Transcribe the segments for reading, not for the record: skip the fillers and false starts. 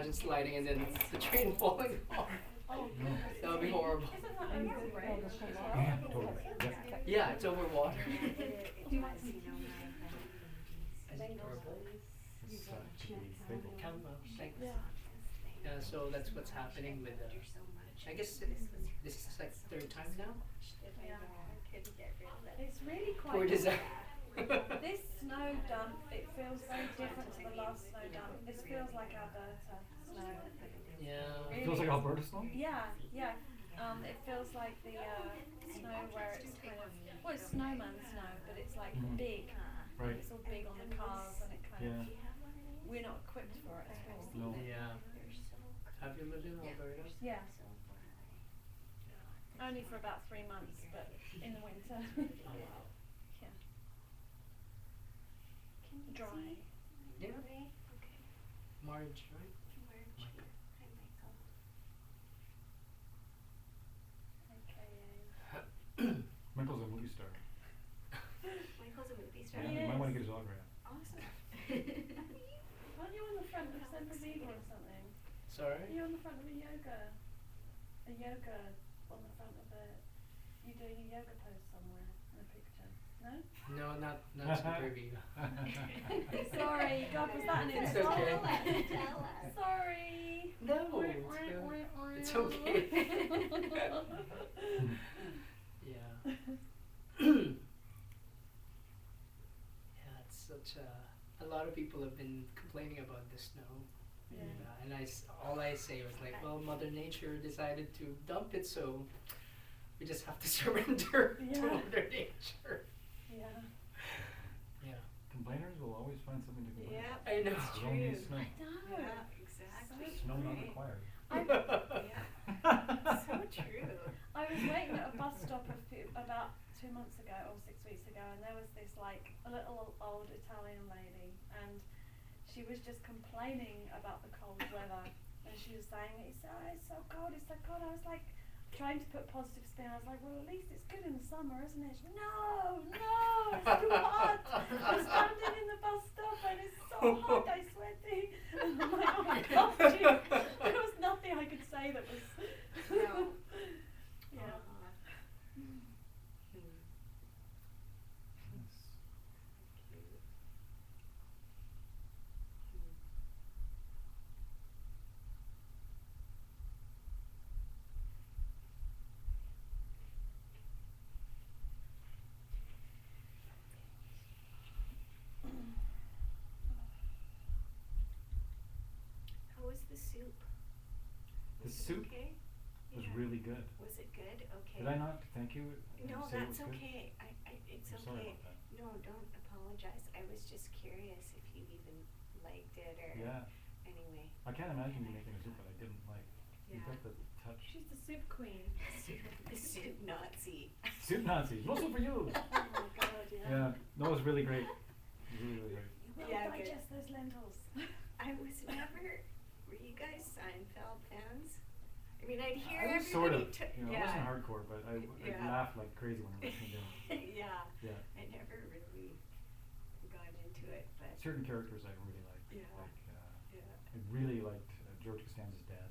imagine sliding and then the train falling off. That would be horrible. Isn't that over a bridge as well? Yeah, totally. Yeah. Yeah, it's over water. Do you want to know my It's, to be faithful. Thanks. Yeah. Yeah, so that's what's happening with I guess this is like third time now. It's really Poor quite. design. This snow dump, it feels very different to the last snow dump. This feels like Alberta snow. Yeah. It feels like Alberta snow? Yeah, yeah. It feels like the snow where it's kind of, well, it's snowman snow, but it's like big. Right. It's all big on the cars, and it kind Yeah. of, we're not equipped for it, I suppose. No. Yeah. Have you lived in Alberta? Yeah. Only for about 3 months, but in the winter. Oh wow. Yeah. Dry. Yeah. Okay. March, right? Michael. Hi, Michael. AKA. Michael's a movie star. Michael's a movie star. Yeah, He you might is. want to get his autograph. Awesome. Aren't you on the front of Semper Viva or something? Sorry? Are you on the front of a yoga on the front of a, you doing a yoga pose somewhere in a picture? No? No, not Super Viva. Sorry, God, was that an It's insult? okay. Tell us. Sorry. No, it's okay. Yeah. Yeah, it's such a lot of people have been complaining about the snow. Yeah. And all I say was like, well, Mother Nature decided to dump it, so we just have to surrender to Yeah. Mother Nature. Yeah. Yeah. Complainers will always find something to complain. Yeah. I know. It's You don't need true. snow. No. Yeah, exactly. Snow not Right. required. Yeah. So true. I was waiting at a bus stop about 2 months ago or 6 weeks ago, and there was this like a little old Italian lady, and she was just complaining about the cold weather, and she was saying it's so cold, it's so cold. I was like trying to put positive spin. I was like, well, at least it's good in the summer, isn't it? She, no, it's too hot. I'm standing in the bus stop and it's so hot, I'm sweating. And I'm like, oh my God, there was nothing I could say that was. No. Yeah. How was the soup? The Was it soup okay? was Yeah. really good. Was it good? Okay. Did I not thank you? and No, say it that's was good? okay. It's I'm sorry okay. about that. No, don't apologize. I was just curious if you even liked it or. Yeah. Anyway. I can't imagine you making a soup that I didn't like. You Yeah. got the touch. She's the soup queen. The soup Nazi. Soup Nazi. No soup for you. Oh my God, yeah. Yeah. No, it was really great. It was really, really great. You will Yeah, good. digest those lentils. I was never. Were you guys Seinfeld fans? I mean, I'd hear I was everybody. sort of. t- You know, I yeah. wasn't hardcore, but I Yeah. laughed like crazy when I was listening to it. Yeah. Yeah. I never really got into it, but Certain characters I really liked. Yeah. Like, yeah. I really liked George Costanza's dad.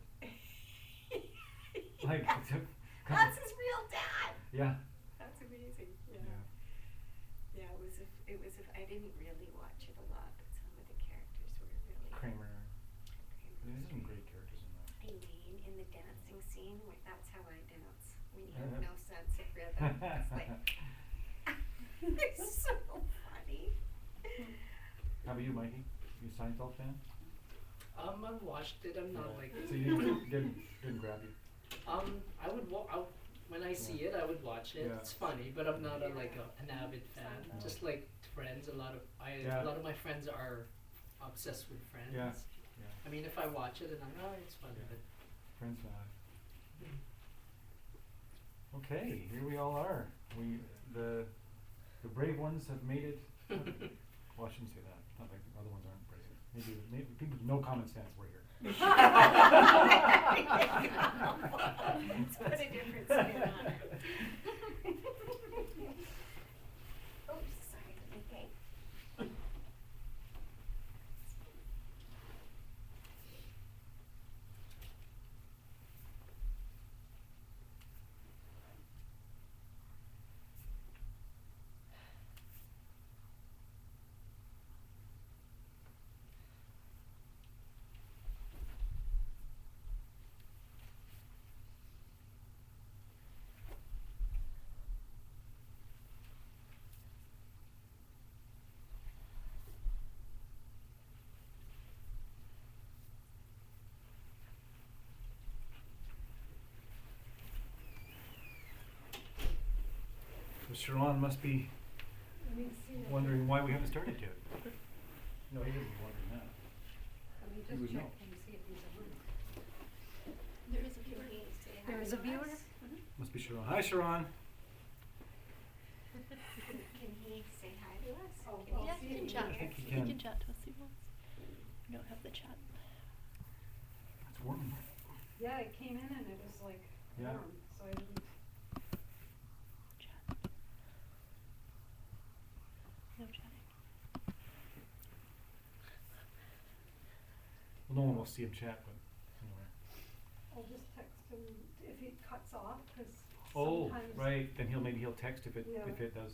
Like, it took. That's his real dad. Yeah. That's amazing. Yeah. Yeah. Yeah, it was I didn't really watch it a lot, but some of the characters were really Kramer. Kramer There's was some great. great characters in that. Eileen in the dancing scene, where that's how I dance. When you have Uh-huh. no sense of rhythm. It's like it's so funny. How about you, Mikey? You a Seinfeld fan? I've watched it. I'm not Yeah. like. So you didn't grab you. I would when I see it, I would watch it. Yeah. It's funny, but I'm not an avid fan. Seinfeld. Just like Friends, a lot Yeah. of my friends are obsessed with Friends. Yeah. Yeah. I mean, if I watch it and I'm it's funny, Yeah. but Friends fan. Okay, here we all are. The brave ones have made it. Well, I shouldn't say that. Not like the other ones aren't brave. Maybe people with no common sense were here. Let's put a different spin on it. Oh, sorry, okay. Sharon must be Let me see that. wondering why we haven't started yet. No, he isn't wondering that. Let me He would just check know. and see if he's on. There is a viewer. Can he say hi There is to a viewer? us? Must be Sharon. Hi, Sharon. Can he say hi to us? Oh, Can I'll he see see if he me I can. here? think he He can. can chat to us if he wants. We don't have the chat. It's warm. Yeah, it came in and it was like Yeah. warm, so I didn't. Chat. No chatting. Well, no one will see him chat, but anyway. I'll just text him if he cuts off, cause Oh, sometimes. right. Then he'll text if it Yeah. does.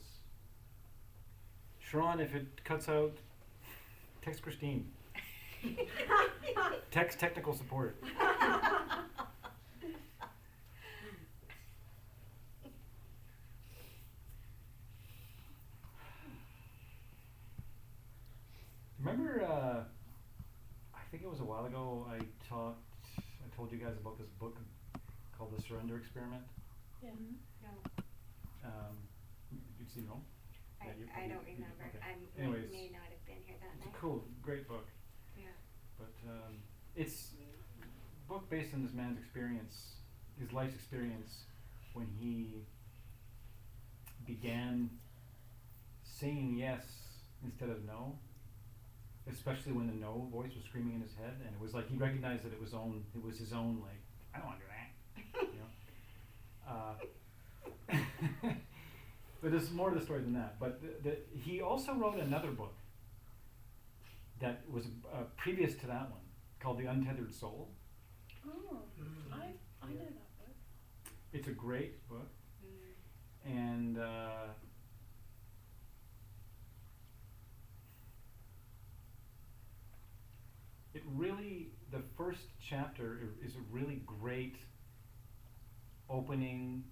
Sharon, if it cuts out, text Christine. Text technical support. Remember, I think it was a while ago, I told you guys about this book called The Surrender Experiment. Yeah. No. You've seen it all? I, Yeah, you I don't probably- remember. okay. I Anyways, may not have been here that it's night. a cool, great book. Yeah. But it's a book based on this man's experience, his life's experience, when he began saying yes instead of no, especially when the no voice was screaming in his head, and it was like he recognized that it was his own, like, I don't want to do that, you know. But there's more to the story than that. But he also wrote another book that was previous to that one, called The Untethered Soul. Oh, I know that book. It's a great book, Mm. and it really, the first chapter is a really great opening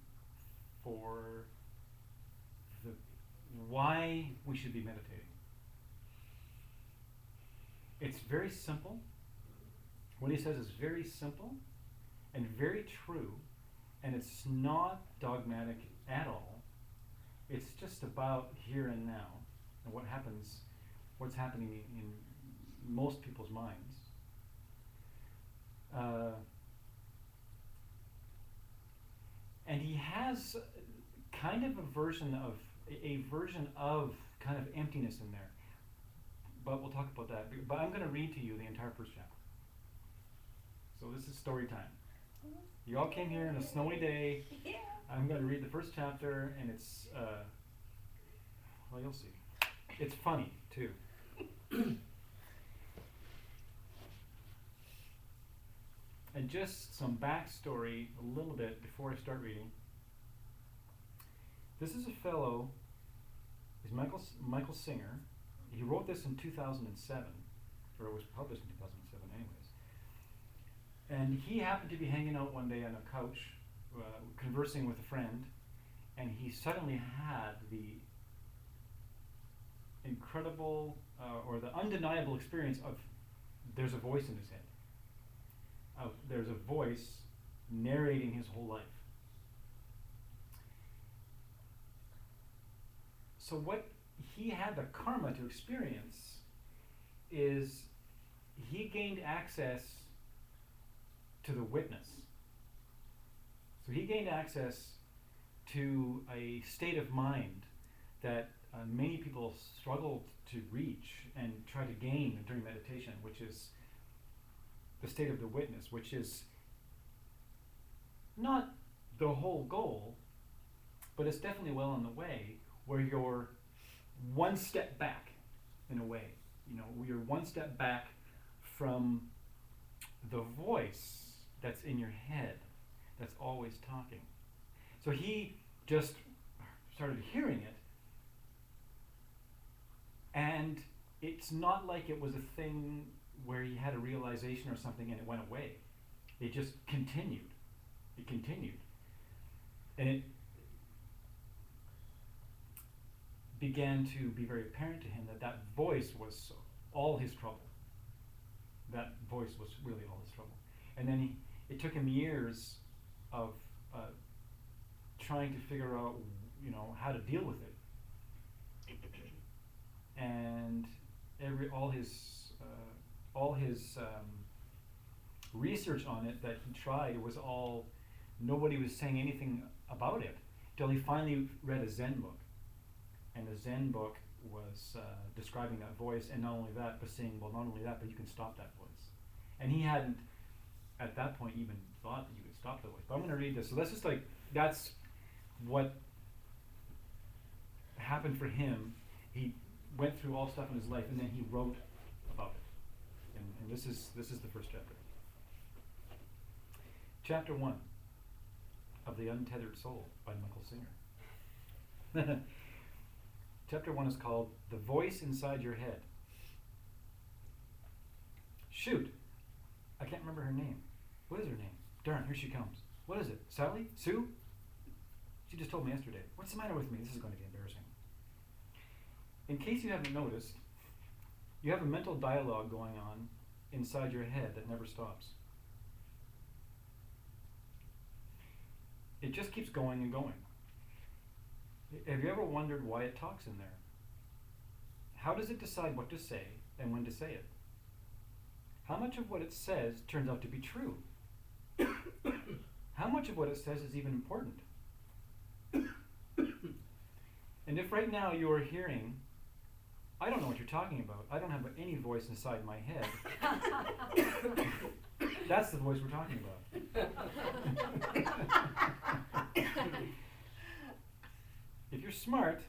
for the why we should be meditating. It's very simple. What he says is very simple and very true, and it's not dogmatic at all. It's just about here and now and what's happening in most people's minds. And he has kind of a version of kind of emptiness in there. But we'll talk about that. But I'm going to read to you the entire first chapter. So this is story time. You all came here on a snowy day. Yeah. I'm going to read the first chapter, and it's, well, you'll see. It's funny, too. And just some backstory a little bit before I start reading. This is a fellow, he's Michael Singer. He wrote this in 2007, or it was published in 2007 anyways. And he happened to be hanging out one day on a couch, conversing with a friend, and he suddenly had the incredible, or the undeniable experience of there's a voice in his head. There's a voice narrating his whole life. So what he had the karma to experience is he gained access to the witness. So he gained access to a state of mind that many people struggle to reach and try to gain during meditation, which is the state of the witness, which is not the whole goal, but it's definitely well on the way, where you're one step back, in a way. You know, you're one step back from the voice that's in your head, that's always talking. So he just started hearing it, and it's not like it was a thing where he had a realization or something and it went away. It just continued. It continued. And it began to be very apparent to him that that voice was all his trouble. That voice was really all his trouble. And then it took him years of trying to figure out how to deal with it. And all his research on it that he tried was all, nobody was saying anything about it till he finally read a Zen book. And the Zen book was describing that voice, and not only that, but saying, well, not only that, but you can stop that voice. And he hadn't, at that point, even thought that you could stop the voice. But I'm going to read this. So that's what happened for him. He went through all stuff in his life, and then he wrote about it. And this is the first chapter. Chapter 1 of The Untethered Soul by Michael Singer. Chapter 1 is called The Voice Inside Your Head. Shoot, I can't remember her name. What is her name? Darn, here she comes. What is it? Sally? Sue? She just told me yesterday. What's the matter with me? This is going to be embarrassing. In case you haven't noticed, you have a mental dialogue going on inside your head that never stops. It just keeps going and going. Have you ever wondered why it talks in there? How does it decide what to say and when to say it? How much of what it says turns out to be true? How much of what it says is even important? And if right now you are hearing, I don't know what you're talking about, I don't have any voice inside my head, that's the voice we're talking about. If you're smart,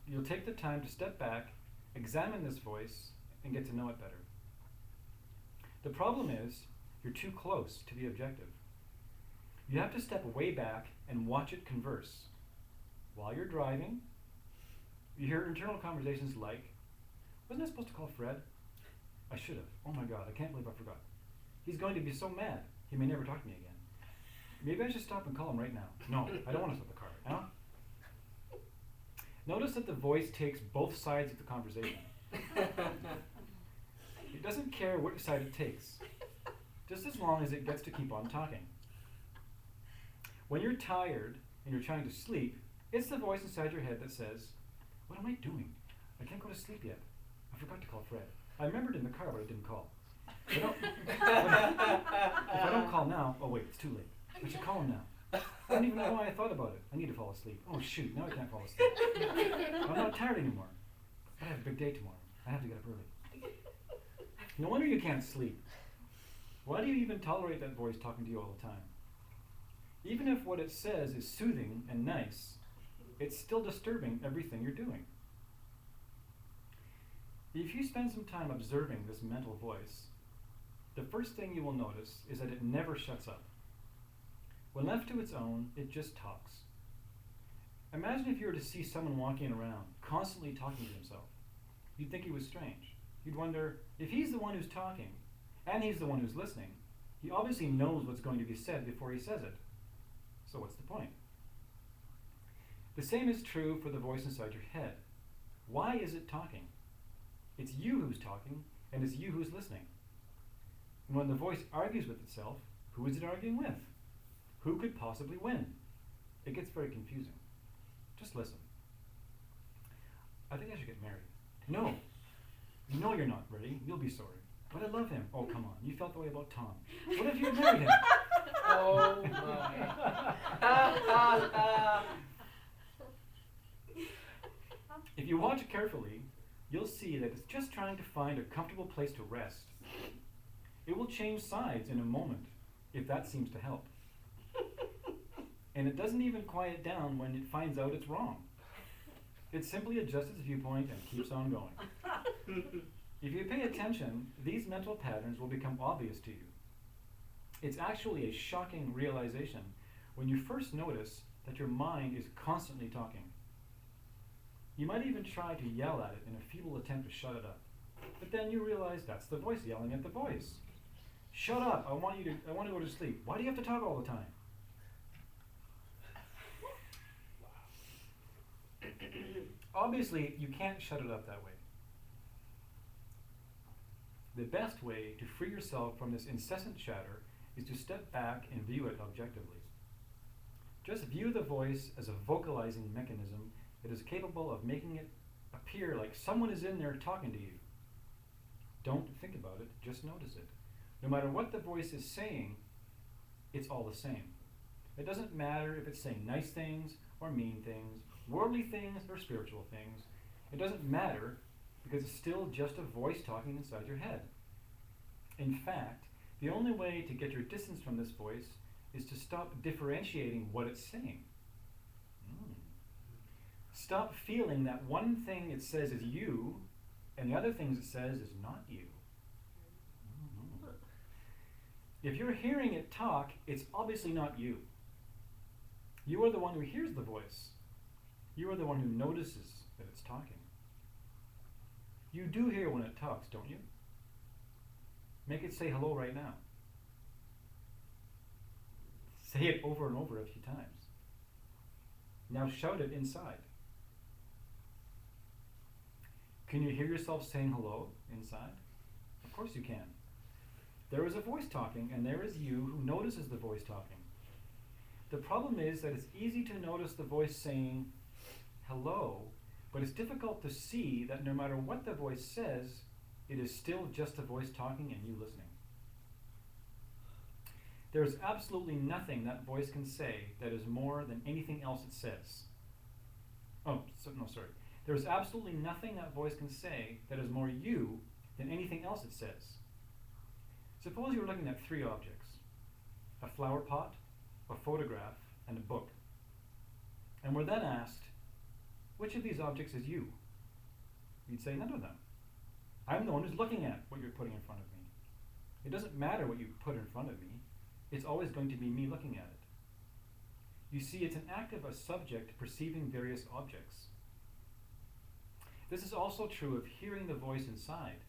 you'll take the time to step back, examine this voice, and get to know it better. The problem is, you're too close to be objective. You have to step way back and watch it converse. While you're driving, you hear internal conversations like, wasn't I supposed to call Fred? I should have. Oh my God, I can't believe I forgot. He's going to be so mad, he may never talk to me again. Maybe I should stop and call him right now. No, I don't want to stop the car. Huh? Notice that the voice takes both sides of the conversation. It doesn't care which side it takes, just as long as it gets to keep on talking. When you're tired and you're trying to sleep, it's the voice inside your head that says, what am I doing? I can't go to sleep yet. I forgot to call Fred. I remembered in the car, but I didn't call. If I don't call now, oh wait, it's too late. I should call him now. I don't even know why I thought about it. I need to fall asleep. Oh shoot, now I can't fall asleep. I'm not tired anymore. But I have a big day tomorrow. I have to get up early. No wonder you can't sleep. Why do you even tolerate that voice talking to you all the time? Even if what it says is soothing and nice, it's still disturbing everything you're doing. If you spend some time observing this mental voice, the first thing you will notice is that it never shuts up. When left to its own, it just talks. Imagine if you were to see someone walking around, constantly talking to himself. You'd think he was strange. You'd wonder, if he's the one who's talking, and he's the one who's listening, he obviously knows what's going to be said before he says it. So what's the point? The same is true for the voice inside your head. Why is it talking? It's you who's talking, and it's you who's listening. And when the voice argues with itself, who is it arguing with? Who could possibly win? It gets very confusing. Just listen. I think I should get married. No. No, you're not ready. You'll be sorry. But I love him. Oh, come on. You felt the way about Tom. What if you had married him? Oh my. If you watch carefully, you'll see that it's just trying to find a comfortable place to rest. It will change sides in a moment, if that seems to help. And it doesn't even quiet down when it finds out it's wrong. It simply adjusts its viewpoint and keeps on going. If you pay attention, these mental patterns will become obvious to you. It's actually a shocking realization when you first notice that your mind is constantly talking. You might even try to yell at it in a feeble attempt to shut it up. But then you realize that's the voice yelling at the voice. Shut up, I want to go to sleep. Why do you have to talk all the time? Obviously, you can't shut it up that way. The best way to free yourself from this incessant chatter is to step back and view it objectively. Just view the voice as a vocalizing mechanism that is capable of making it appear like someone is in there talking to you. Don't think about it, just notice it. No matter what the voice is saying, it's all the same. It doesn't matter if it's saying nice things or mean things, worldly things or spiritual things. It doesn't matter because it's still just a voice talking inside your head. In fact, the only way to get your distance from this voice is to stop differentiating what it's saying. Stop feeling that one thing it says is you and the other things it says is not you. If you're hearing it talk, it's obviously not you. You are the one who hears the voice. You are the one who notices that it's talking. You do hear when it talks, don't you? Make it say hello right now. Say it over and over a few times. Now shout it inside. Can you hear yourself saying hello inside? Of course you can. There is a voice talking, and there is you who notices the voice talking. The problem is that it's easy to notice the voice saying hello, but it's difficult to see that no matter what the voice says, it is still just a voice talking and you listening. There is absolutely nothing that voice can say that is more than anything else it says. There is absolutely nothing that voice can say that is more you than anything else it says. Suppose you're looking at three objects: a flower pot, a photograph, and a book. And were then asked, which of these objects is you? You'd say none of them. I'm the one who's looking at what you're putting in front of me. It doesn't matter what you put in front of me. It's always going to be me looking at it. You see, it's an act of a subject perceiving various objects. This is also true of hearing the voice inside.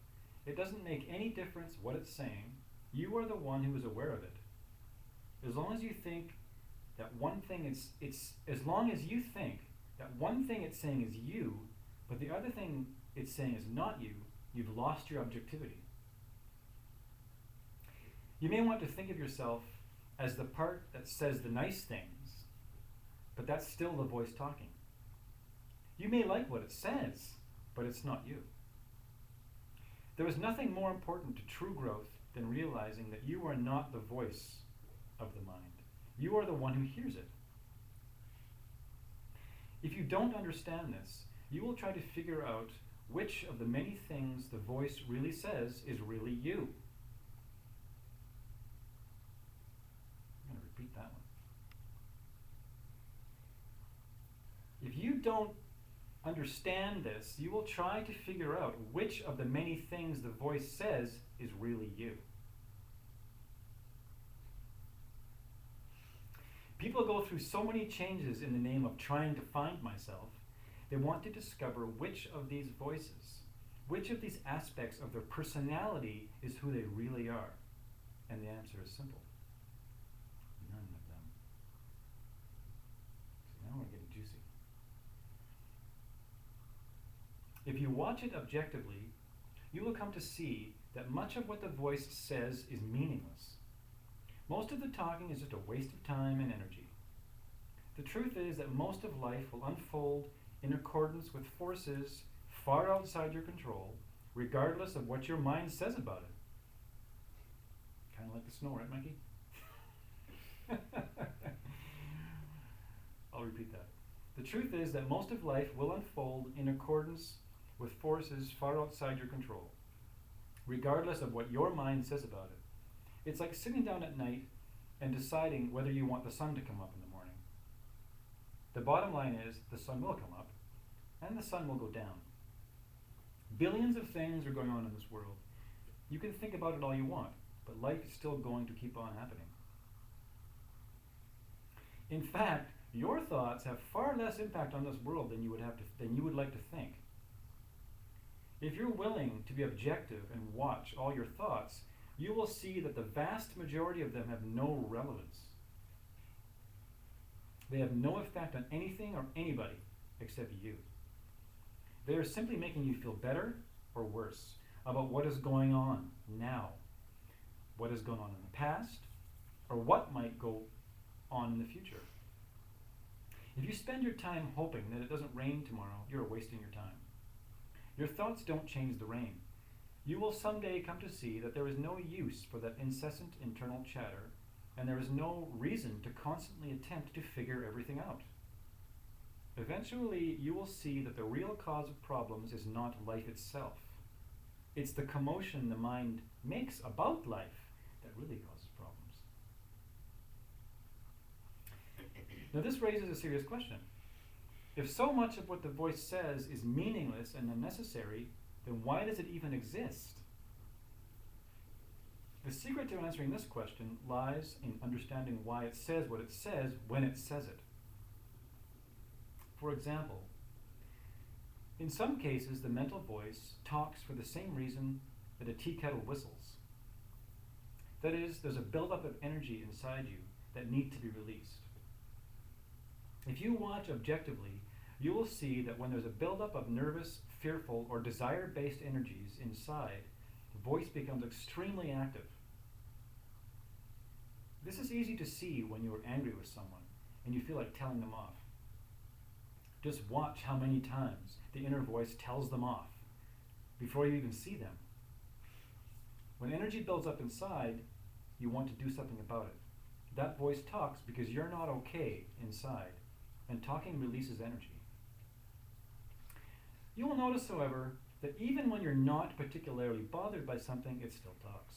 It doesn't make any difference what it's saying. You are the one who is aware of it. As long as you think that one thing as long as you think that one thing it's saying is you, but the other thing it's saying is not you, you've lost your objectivity. You may want to think of yourself as the part that says the nice things, but that's still the voice talking. You may like what it says, but it's not you. There is nothing more important to true growth than realizing that you are not the voice of the mind. You are the one who hears it. If you don't understand this, you will try to figure out which of the many things the voice really says is really you. I'm going to repeat that one. If you don't understand this, you will try to figure out which of the many things the voice says is really you. People go through so many changes in the name of trying to find myself. They want to discover which of these voices, which of these aspects of their personality is who they really are. And the answer is simple. None of them. So now we're getting juicy. If you watch it objectively, you will come to see that much of what the voice says is meaningless. Most of the talking is just a waste of time and energy. The truth is that most of life will unfold in accordance with forces far outside your control, regardless of what your mind says about it. Kind of like the snow, right, Mikey? I'll repeat that. The truth is that most of life will unfold in accordance with forces far outside your control, regardless of what your mind says about it. It's like sitting down at night and deciding whether you want the sun to come up in the morning. The bottom line is the sun will come up and the sun will go down. Billions of things are going on in this world. You can think about it all you want, but life is still going to keep on happening. In fact, your thoughts have far less impact on this world than you would like to think. If you're willing to be objective and watch all your thoughts, you will see that the vast majority of them have no relevance. They have no effect on anything or anybody except you. They are simply making you feel better or worse about what is going on now, what has gone on in the past, or what might go on in the future. If you spend your time hoping that it doesn't rain tomorrow, you're wasting your time. Your thoughts don't change the rain. You will someday come to see that there is no use for that incessant internal chatter, and there is no reason to constantly attempt to figure everything out. Eventually, you will see that the real cause of problems is not life itself. It's the commotion the mind makes about life that really causes problems. Now, this raises a serious question. If so much of what the voice says is meaningless and unnecessary, then why does it even exist? The secret to answering this question lies in understanding why it says what it says when it says it. For example, in some cases, the mental voice talks for the same reason that a tea kettle whistles. That is, there's a buildup of energy inside you that need to be released. If you watch objectively, you will see that when there's a buildup of nervous, fearful, or desire-based energies inside, the voice becomes extremely active. This is easy to see when you are angry with someone and you feel like telling them off. Just watch how many times the inner voice tells them off before you even see them. When energy builds up inside, you want to do something about it. That voice talks because you're not okay inside, and talking releases energy. You will notice, however, that even when you're not particularly bothered by something, it still talks.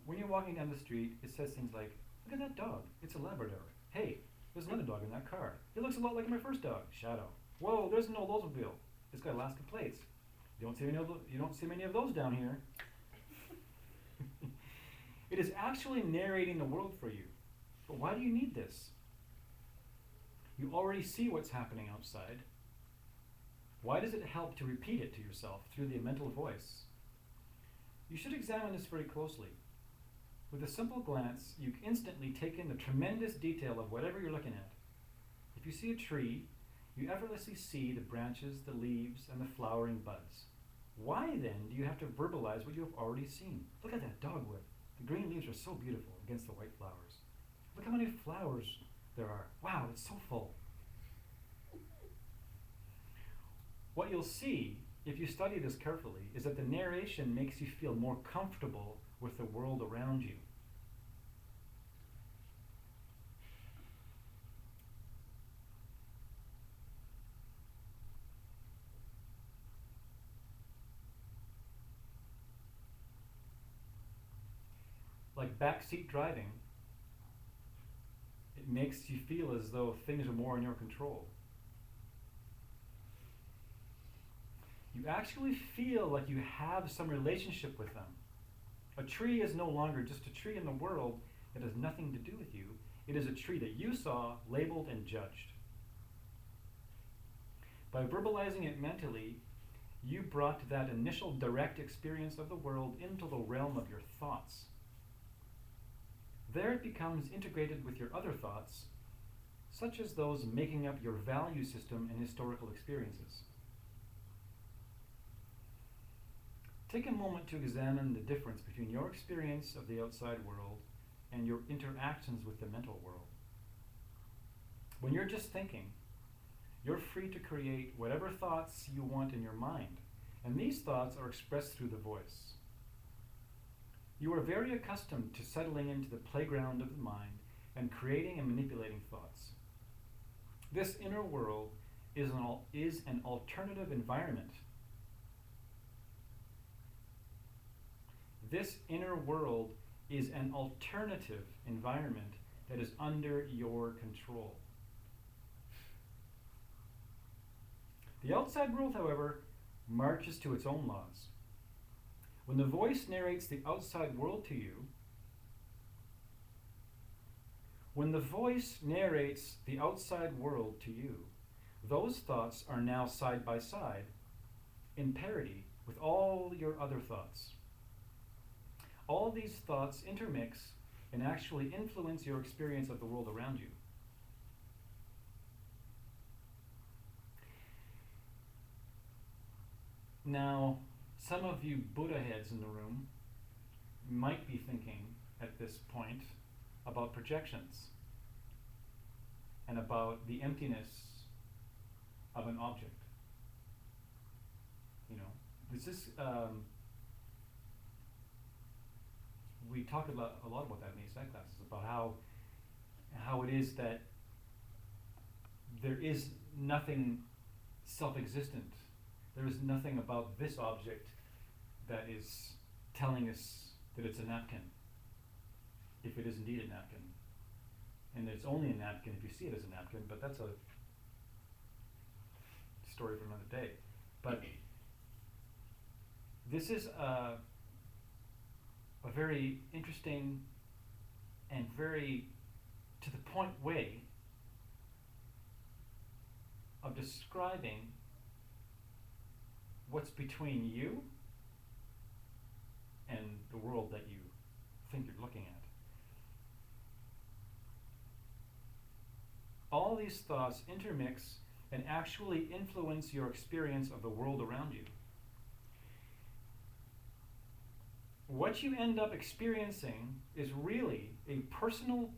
When you're walking down the street, it says things like, "Look at that dog, it's a Labrador. Hey, there's another dog in that car. It looks a lot like my first dog, Shadow. Whoa, there's an old Oldsmobile. It's got Alaska plates. You don't see many of those down here." It is actually narrating the world for you. But why do you need this? You already see what's happening outside. Why does it help to repeat it to yourself through the mental voice? You should examine this very closely. With a simple glance, you instantly take in the tremendous detail of whatever you're looking at. If you see a tree, you effortlessly see the branches, the leaves, and the flowering buds. Why then do you have to verbalize what you have already seen? Look at that dogwood. The green leaves are so beautiful against the white flowers. Look how many flowers there are. Wow, it's so full. What you'll see, if you study this carefully, is that the narration makes you feel more comfortable with the world around you. Like backseat driving, it makes you feel as though things are more in your control. You actually feel like you have some relationship with them. A tree is no longer just a tree in the world that has nothing to do with you. It is a tree that you saw, labeled, and judged. By verbalizing it mentally, you brought that initial direct experience of the world into the realm of your thoughts. There it becomes integrated with your other thoughts, such as those making up your value system and historical experiences. Take a moment to examine the difference between your experience of the outside world and your interactions with the mental world. When you're just thinking, you're free to create whatever thoughts you want in your mind, and these thoughts are expressed through the voice. You are very accustomed to settling into the playground of the mind and creating and manipulating thoughts. This inner world is an alternative environment. This inner world is an alternative environment that is under your control. The outside world, however, marches to its own laws. When the voice narrates the outside world to you, those thoughts are now side by side, in parity with all your other thoughts. All these thoughts intermix and actually influence your experience of the world around you. Now, some of you Buddha heads in the room might be thinking at this point about projections. and about the emptiness of an object. You know, this is we talked a lot about that in the ASI classes, about how it is that there is nothing self-existent. There is nothing about this object that is telling us that it's a napkin, if it is indeed a napkin. And that it's only a napkin if you see it as a napkin, but that's a story for another day. But this is a very interesting and very to the point way of describing what's between you and the world that you think you're looking at. All these thoughts intermix and actually influence your experience of the world around you. What you end up experiencing is really a personal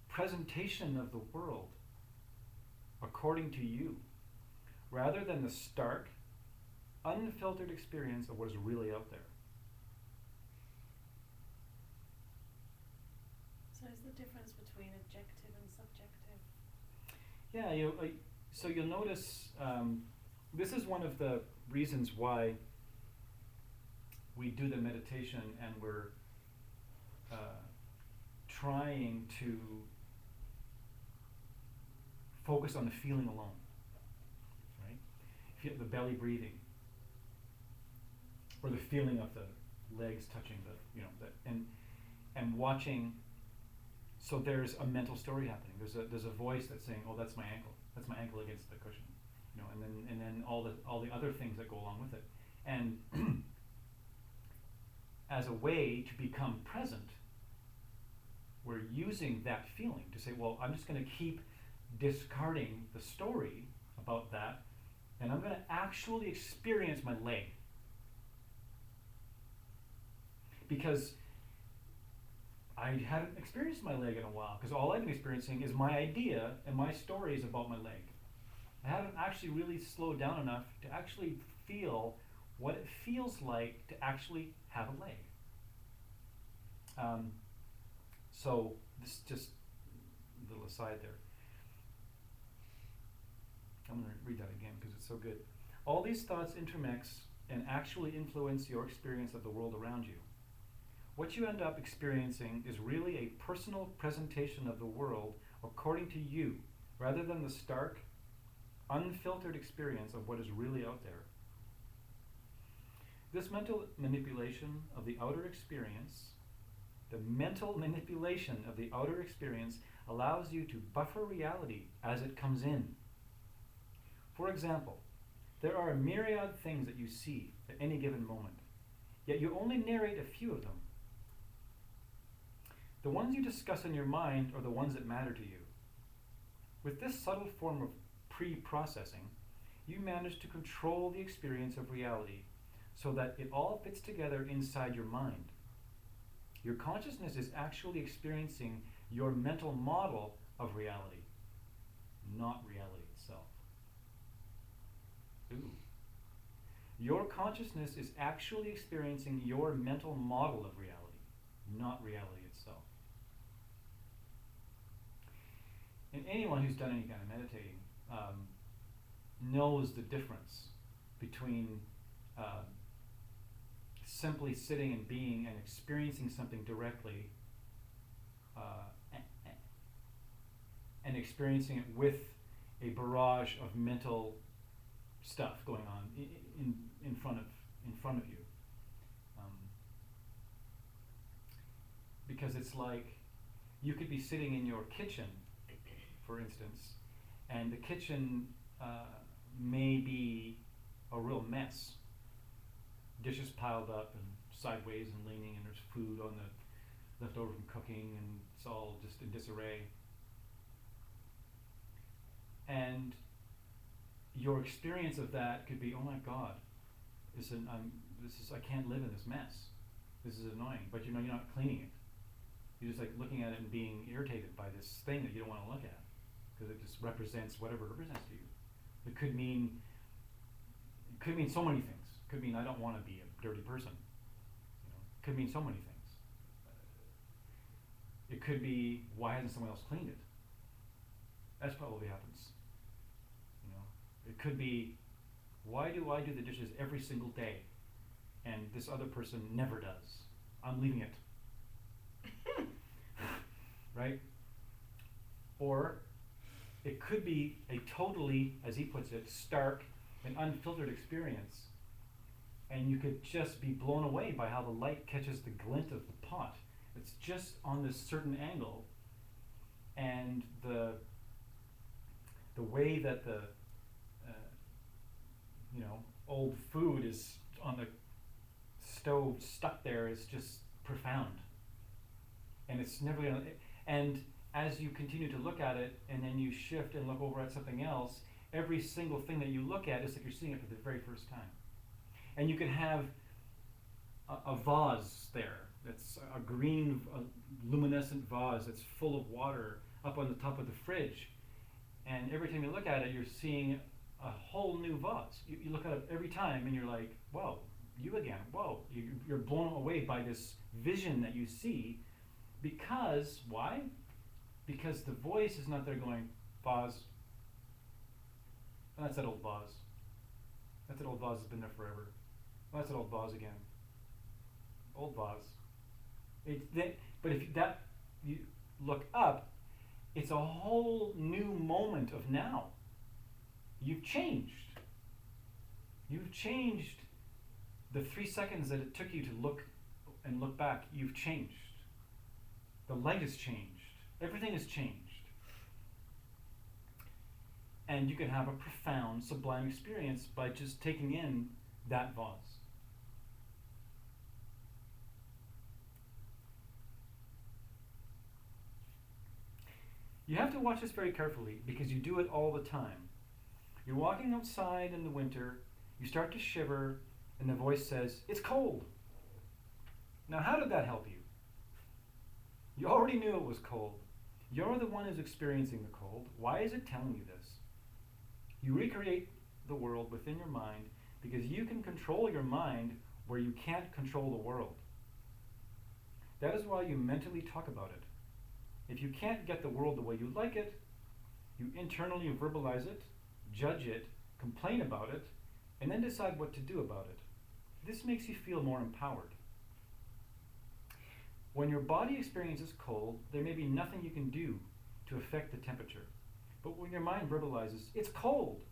presentation of the world according to you, rather than the stark, unfiltered experience of what is really out there. So is the difference between objective and subjective? Yeah, so you'll notice this is one of the reasons why we do the meditation, and we're trying to focus on the feeling alone, right? Feel the belly breathing, or the feeling of the legs touching the, and watching. So there's a mental story happening. There's a voice that's saying, "Oh, that's my ankle. That's my ankle against the cushion," and then all the other things that go along with it, and as a way to become present, we're using that feeling to say, well, I'm just going to keep discarding the story about that, and I'm going to actually experience my leg. Because I haven't experienced my leg in a while, because all I've been experiencing is my idea and my stories about my leg. I haven't actually really slowed down enough to actually feel what it feels like to actually have a leg. So this is just a little aside there. I'm going to read that again because it's so good. All these thoughts intermix and actually influence your experience of the world around you. What you end up experiencing is really a personal presentation of the world according to you, rather than the stark, unfiltered experience of what is really out there. This mental manipulation of the outer experience, allows you to buffer reality as it comes in. For example, there are a myriad things that you see at any given moment, yet you only narrate a few of them. The ones you discuss in your mind are the ones that matter to you. With this subtle form of pre-processing, you manage to control the experience of reality so that it all fits together inside your mind. Your consciousness is actually experiencing your mental model of reality, not reality itself. Ooh. Your consciousness is actually experiencing your mental model of reality, not reality itself. And anyone who's done any kind of meditating knows the difference between simply sitting and being and experiencing something directly and experiencing it with a barrage of mental stuff going on in front of you. Because it's like you could be sitting in your kitchen, for instance, and the kitchen may be a real mess. Dishes piled up and sideways and leaning, and there's food on the left over from cooking, and it's all just in disarray. And your experience of that could be, oh my God, I can't live in this mess. This is annoying. But you're not cleaning it. You're just like looking at it and being irritated by this thing that you don't want to look at because it just represents whatever it represents to you. It could mean so many things. It could mean I don't want to be a dirty person. It could mean so many things. It could be, why hasn't someone else cleaned it? That's probably happens. It could be, why do I do the dishes every single day and this other person never does? I'm leaving it. Right? Or it could be a totally, as he puts it, stark and unfiltered experience, and you could just be blown away by how the light catches the glint of the pot. It's just on this certain angle, and the way that the old food is on the stove stuck there is just profound, and it's never gonna. And as you continue to look at it, and then you shift and look over at something else, every single thing that you look at is like you're seeing it for the very first time. And you can have a vase there that's a green, luminescent vase that's full of water up on the top of the fridge, and every time you look at it, you're seeing a whole new vase. You look at it every time, and you're like, whoa, you again, whoa. You're blown away by this vision that you see, because, why? Because the voice is not there going, vase. Oh, that's that old vase. That's that old vase that's been there forever. Oh, that's that old vase again. Old vase. But if you look up, it's a whole new moment of now. You've changed. You've changed the 3 seconds that it took you to look back. You've changed. The light has changed. Everything has changed. And you can have a profound, sublime experience by just taking in that vase. You have to watch this very carefully, because you do it all the time. You're walking outside in the winter, you start to shiver, and the voice says, "It's cold." Now, how did that help you? You already knew it was cold. You're the one who's experiencing the cold. Why is it telling you this? You recreate the world within your mind because you can control your mind where you can't control the world. That is why you mentally talk about it. If you can't get the world the way you like it, you internally verbalize it, judge it, complain about it, and then decide what to do about it. This makes you feel more empowered. When your body experiences cold, there may be nothing you can do to affect the temperature. But when your mind verbalizes, "It's cold,"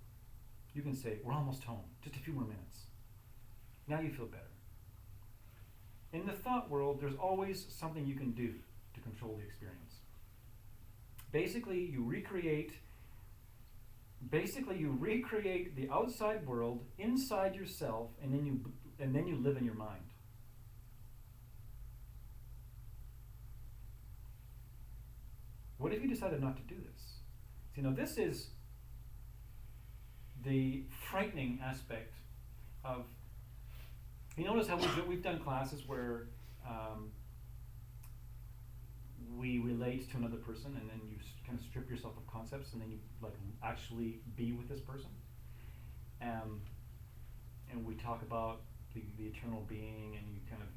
you can say, "We're almost home, just a few more minutes." Now you feel better. In the thought world, there's always something you can do to control the experience. Basically, you recreate the outside world inside yourself, and then you live in your mind. What if you decided not to do this? See, now this is the frightening aspect of. You notice how we've done classes where we relate to another person, and then you kind of strip yourself of concepts, and then you actually be with this person. And we talk about the eternal being, and you kind of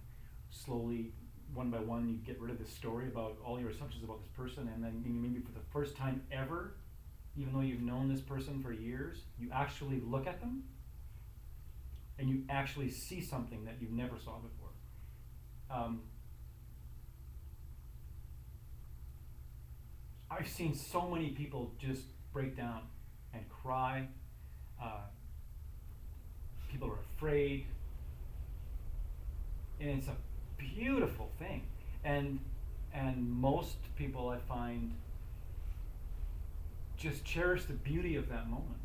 slowly, one by one, you get rid of this story about all your assumptions about this person, and then maybe for the first time ever, even though you've known this person for years, you actually look at them, and you actually see something that you never saw before. I've seen so many people just break down and cry. People are afraid. And it's a beautiful thing. And most people, I find, just cherish the beauty of that moment,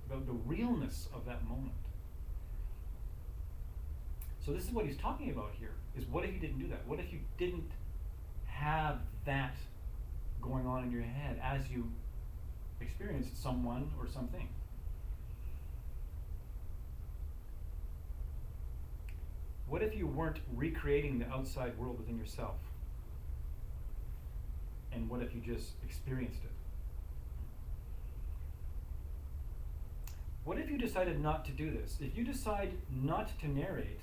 the realness of that moment. So this is what he's talking about here, is what if you didn't do that? What if you didn't have that going on in your head as you experienced someone or something? What if you weren't recreating the outside world within yourself? And what if you just experienced it? What if you decided not to do this? If you decide not to narrate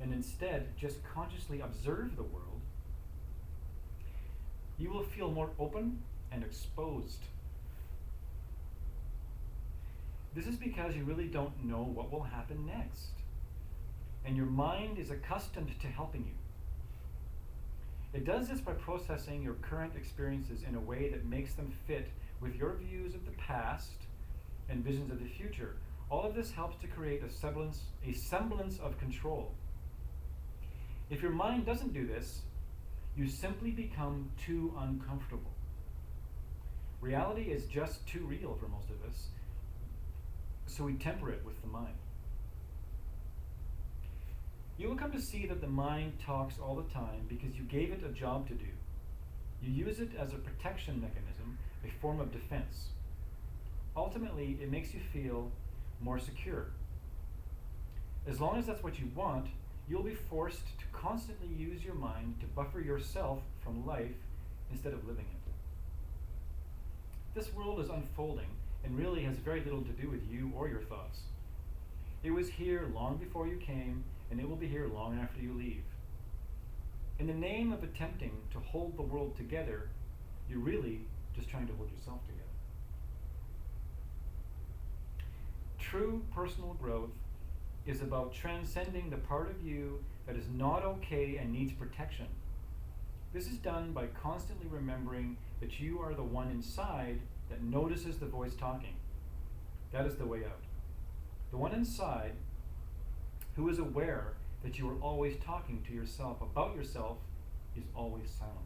and instead just consciously observe the world, you will feel more open and exposed. This is because you really don't know what will happen next, and your mind is accustomed to helping you. It does this by processing your current experiences in a way that makes them fit with your views of the past and visions of the future. All of this helps to create a semblance of control. If your mind doesn't do this, you simply become too uncomfortable. Reality is just too real for most of us, so we temper it with the mind. You will come to see that the mind talks all the time because you gave it a job to do. You use it as a protection mechanism, a form of defense. Ultimately, it makes you feel more secure. As long as that's what you want, you'll be forced to constantly use your mind to buffer yourself from life instead of living it. This world is unfolding and really has very little to do with you or your thoughts. It was here long before you came, and it will be here long after you leave. In the name of attempting to hold the world together, you're really just trying to hold yourself together. True personal growth is about transcending the part of you that is not okay and needs protection. This is done by constantly remembering that you are the one inside that notices the voice talking. That is the way out. The one inside who is aware that you are always talking to yourself about yourself is always silent.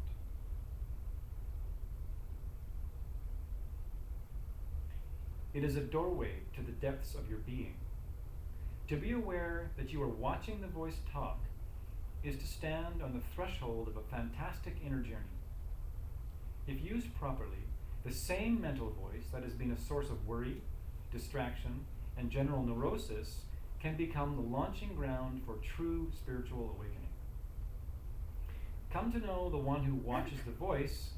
It is a doorway to the depths of your being. To be aware that you are watching the voice talk is to stand on the threshold of a fantastic inner journey. If used properly, the same mental voice that has been a source of worry, distraction, and general neurosis can become the launching ground for true spiritual awakening. Come to know the one who watches the voice,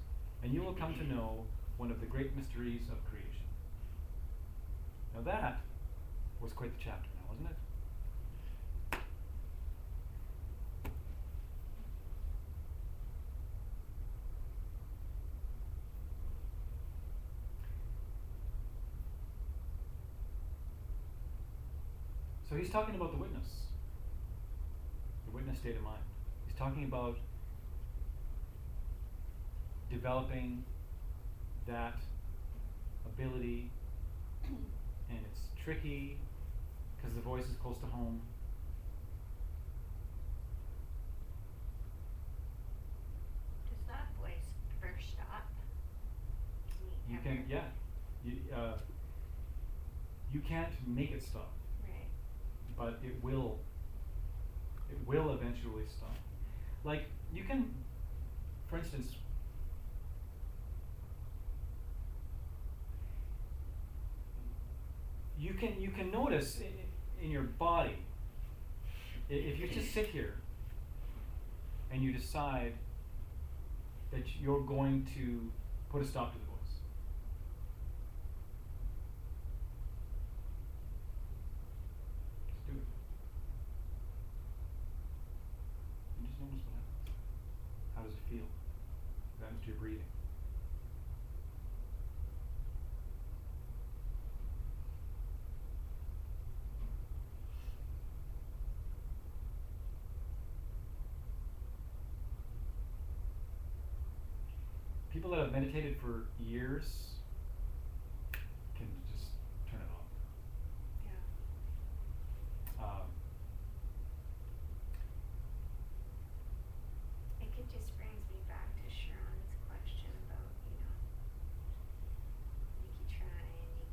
and you will come to know one of the great mysteries of creation. Now that was quite the chapter now, wasn't it? So he's talking about the witness state of mind. He's talking about developing that ability, and it's tricky because the voice is close to home. Does that voice ever stop? You can, yeah. You can't make it stop. Right. But it will eventually stop. Like, you can, for instance, you can notice in your body, if you just sit here and you decide that you're going to put a stop to the voice. Just do it. And just notice what happens. How does it feel? What happens to your breathing? People that have meditated for years can just turn it off. Yeah. It just brings me back to Sharon's question about, you try and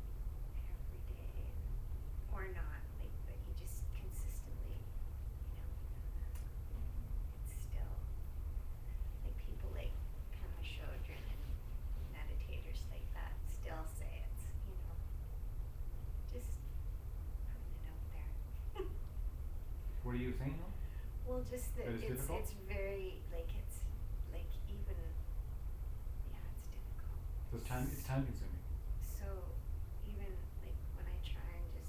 every day or not, like, but you just consistently, it's still, like, people like Pema Chodron and meditators like that still say it's, just putting it out there. What are you saying though? Well, just that That it's difficult? it's very, like, it's, like, even, yeah, it's difficult. So it's time consuming. So, even, like, when I try and just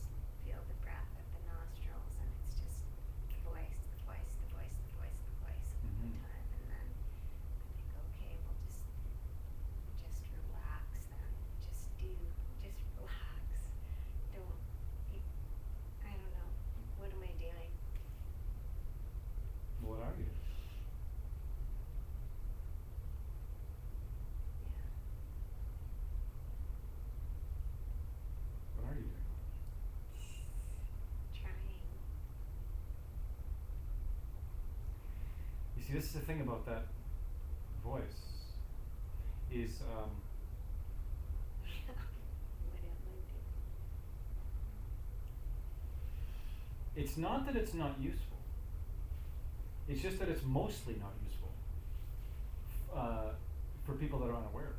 see, this is the thing about that voice is What am I doing? it's not that it's not useful. It's just that it's mostly not useful for people that are unaware of it.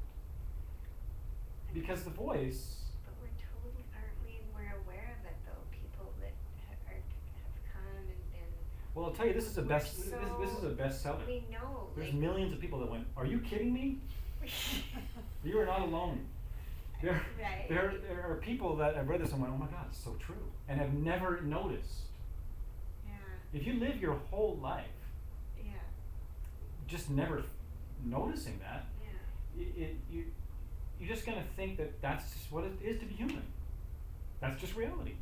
Because the voice, But we're totally, aren't we? We're aware of it though. People that have come and been. well, I'll tell you, this is a We're this is a so- bestseller. We know. There's like, millions of people that went, "Are you kidding me? You are not alone." There, Right. there are people that have read this and went, "Oh my God, it's so true," and have never noticed. Yeah. If you live your whole life Yeah. just never noticing that, Yeah. you're just gonna think that that's just what it is to be human. That's just reality.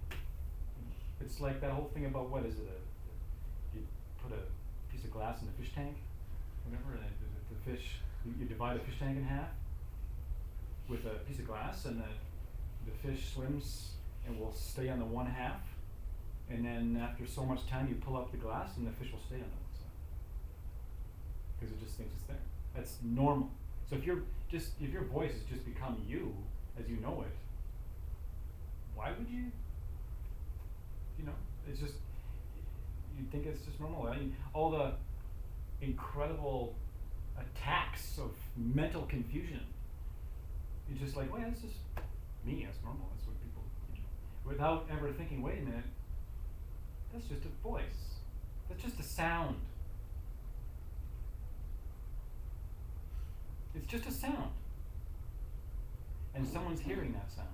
It's like that whole thing about what is it? You put a piece of glass in a fish tank, whatever, and the fish. You divide a fish tank in half with a piece of glass, and the fish swims and will stay on the one half, and then after so much time, you pull up the glass, and the fish will stay on the one side because it just thinks it's there. That's normal. So if your voice has just become you as you know it, why would you? You know, it's just you'd think it's just normal. I mean, all the incredible attacks of mental confusion. You're just like, well, yeah, this is me. That's normal. That's what people, without ever thinking, wait a minute, that's just a voice. That's just a sound. It's just a sound. And someone's hearing that sound.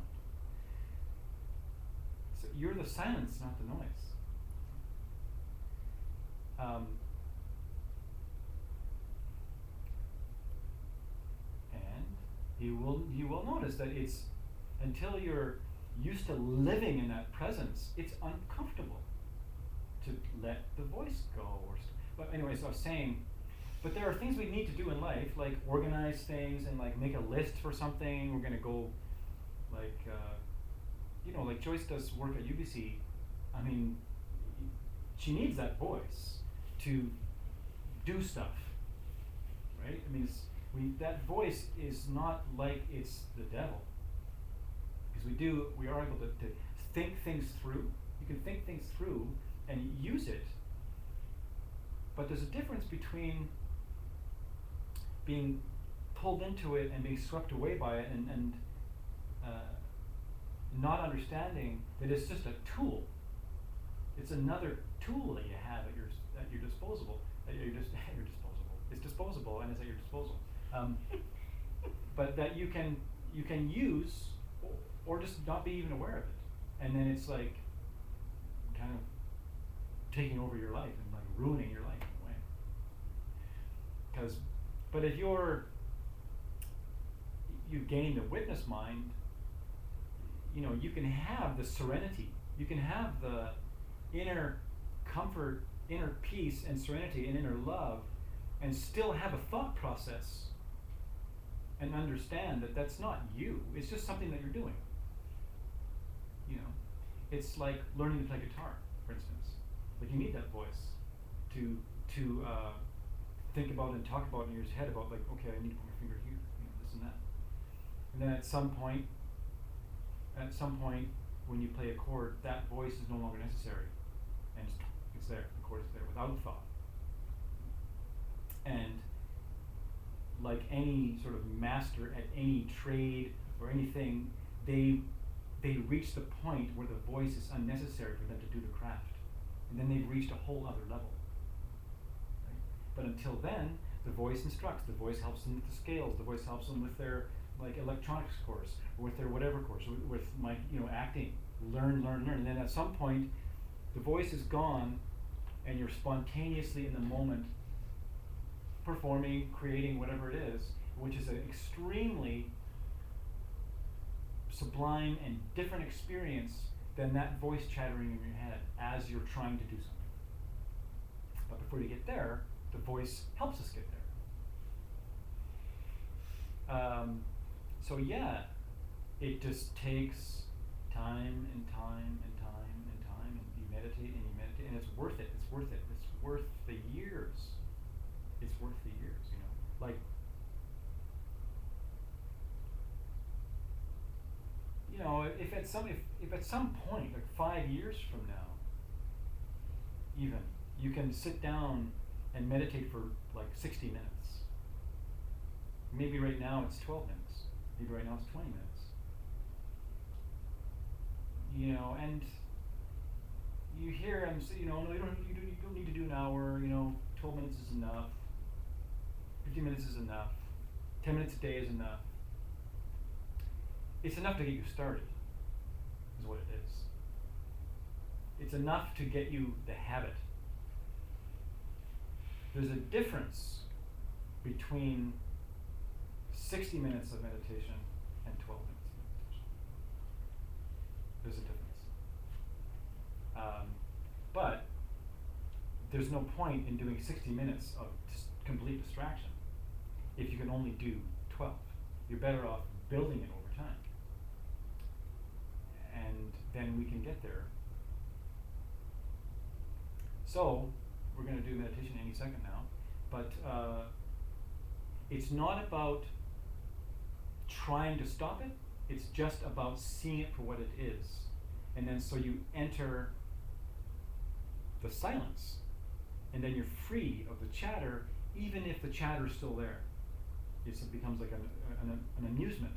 So you're the silence, not the noise. And you will notice that it's until you're used to living in that presence, it's uncomfortable to let the voice go. But anyways, I was saying, but there are things we need to do in life, like organize things and like make a list for something. We're gonna go, like, like Joyce does work at UBC. I mean, she needs that voice to do stuff, right? I mean, that voice is not like it's the devil, because we are able to think things through. You can think things through and use it, but there's a difference between being pulled into it and being swept away by it and not understanding that it's just a tool. It's another tool that you have at your disposal. It's disposable and it's at your disposal. But that you can use or just not be even aware of it, and then it's like kind of taking over your life and like ruining your life in a way. But if you've gained a witness mind, you can have the serenity, you can have the inner comfort, inner peace and serenity and inner love, and still have a thought process and understand that that's not you. It's just something that you're doing. It's like learning to play guitar, for instance. Like you need that voice to think about and talk about in your head about, like, okay, I need to put my finger here, this and that. And then at some point when you play a chord, that voice is no longer necessary, and it's there. The chord is there without thought. And like any sort of master at any trade or anything, they reach the point where the voice is unnecessary for them to do the craft, and then they've reached a whole other level. Right? But until then, the voice instructs. The voice helps them with the scales. The voice helps them with their like electronics course, or with their whatever course, with acting. Learn, and then at some point, the voice is gone, and you're spontaneously in the moment performing, creating whatever it is, which is an extremely sublime and different experience than that voice chattering in your head as you're trying to do something. But before you get there, the voice helps us get there. So yeah, it just takes time and time and time and time, and you meditate, and it's worth it. It's worth the years it's worth the years, you know. Like, you know, if at some point, like 5 years from now, even, you can sit down and meditate for like 60 minutes. Maybe right now it's 12 minutes. Maybe right now it's 20 minutes. You know, and you hear him say, you know, no, you don't need to do an hour, you know, 12 minutes is enough. 15 minutes is enough. 10 minutes a day is enough. It's enough to get you started, is what it is. It's enough to get you the habit. There's a difference between 60 minutes of meditation and 12 minutes of meditation. There's a difference. But there's no point in doing 60 minutes of complete distraction if you can only do 12. You're better off building it over time. And then we can get there. So, we're going to do meditation any second now, but it's not about trying to stop it, it's just about seeing it for what it is. And then so you enter the silence, and then you're free of the chatter, even if the chatter is still there. It becomes like an amusement.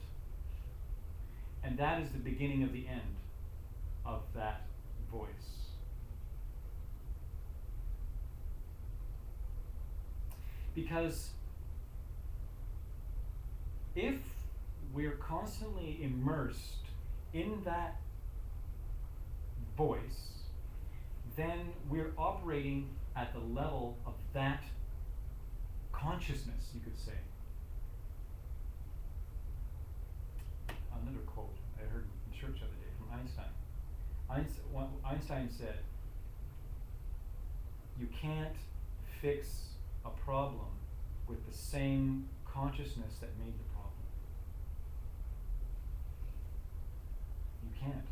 And that is the beginning of the end of that voice. Because if we're constantly immersed in that voice, then we're operating at the level of that consciousness, you could say. Another quote I heard in church the other day from Einstein. Einstein said, "You can't fix a problem with the same consciousness that made the problem." You can't.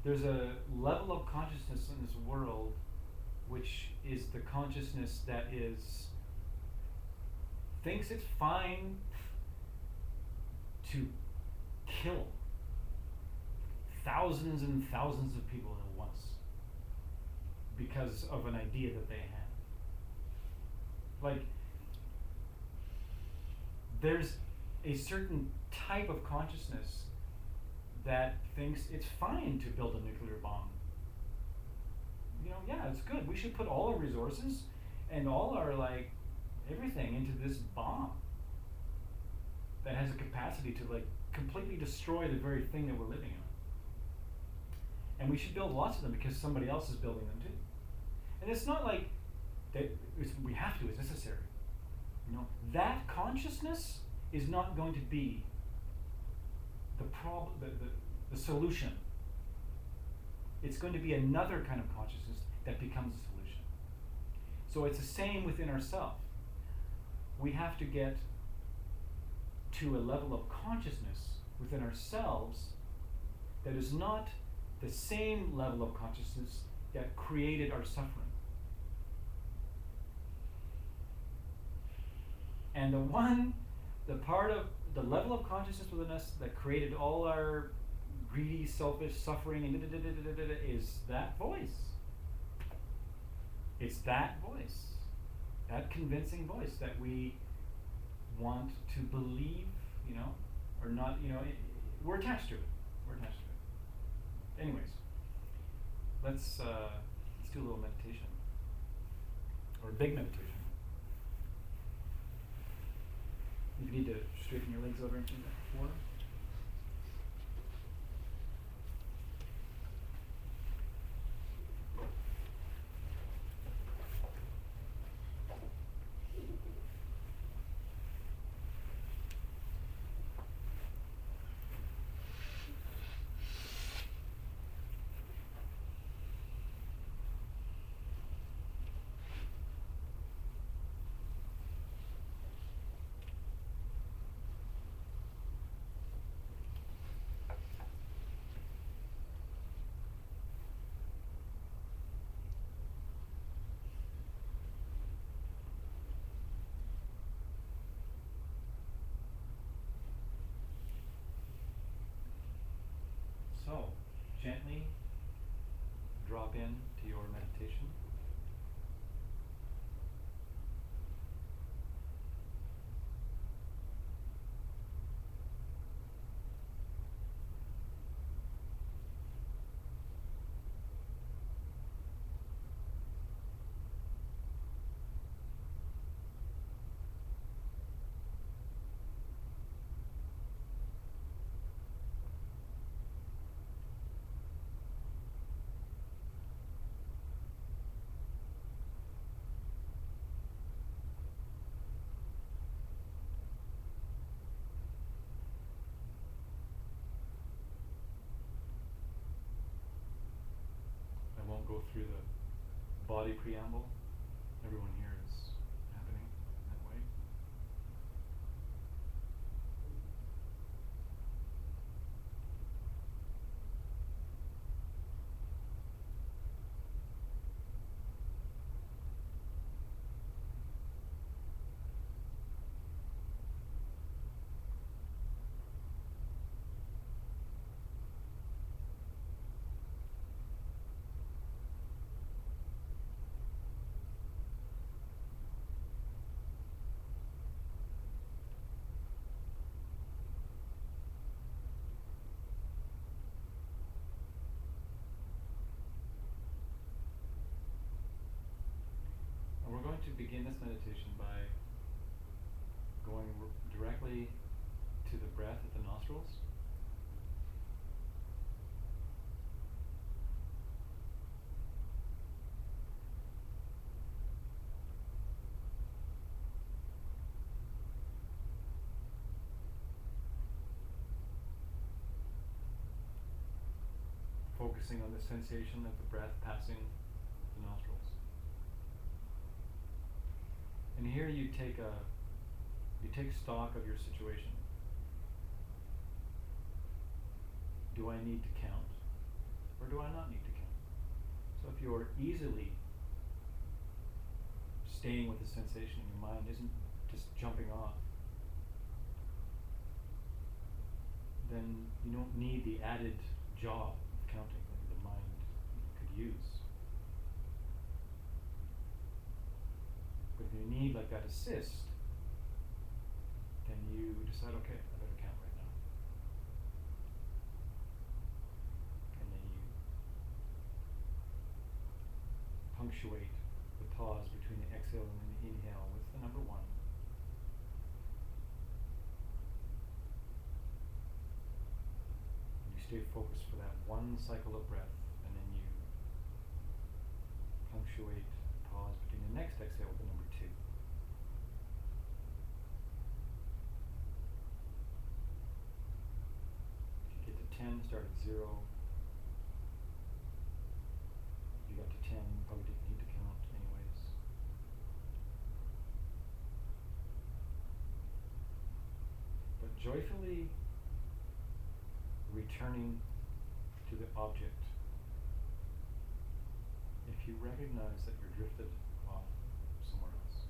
There's a level of consciousness in this world which is the consciousness that thinks it's fine to kill thousands and thousands of people at once because of an idea that they have. Like, there's a certain type of consciousness that thinks it's fine to build a nuclear bomb. You know, yeah, it's good. We should put all our resources and all our, like, everything into this bomb that has a capacity to, like, completely destroy the very thing that we're living in. And we should build lots of them because somebody else is building them too. And it's not like we have to, it's necessary. You know, that consciousness is not going to be the problem, the solution. It's going to be another kind of consciousness that becomes a solution. So it's the same within ourselves. We have to get to a level of consciousness within ourselves that is not the same level of consciousness that created our suffering. And the part of the level of consciousness within us that created all our greedy, selfish suffering and is that voice. It's that voice, that convincing voice that we want to believe, you know, or not, you know, we're attached to it. We're attached to it. Anyways, let's do a little meditation, or a big meditation. If you need to straighten your legs over into the floor. gently drop in to your meditation. I won't go through the body preamble. Everyone here is happening that way. And we're going to begin this meditation by going directly to the breath at the nostrils. Focusing on the sensation of the breath passing the nostrils. And here you take stock of your situation. Do I need to count, or do I not need to count? So if you're easily staying with the sensation, your mind isn't just jumping off, then you don't need the added job of counting that the mind could use. But if you need like that assist, then you decide, okay, I better count right now. And then you punctuate the pause between the exhale and the inhale with the number 1. You stay focused for that one cycle of breath, and then you punctuate the pause between the next exhale with the number 2. If you get to 10, start at 0. If you got to 10, you probably didn't need to count anyways. But joyfully returning to the object if you recognize that you're drifted off somewhere else.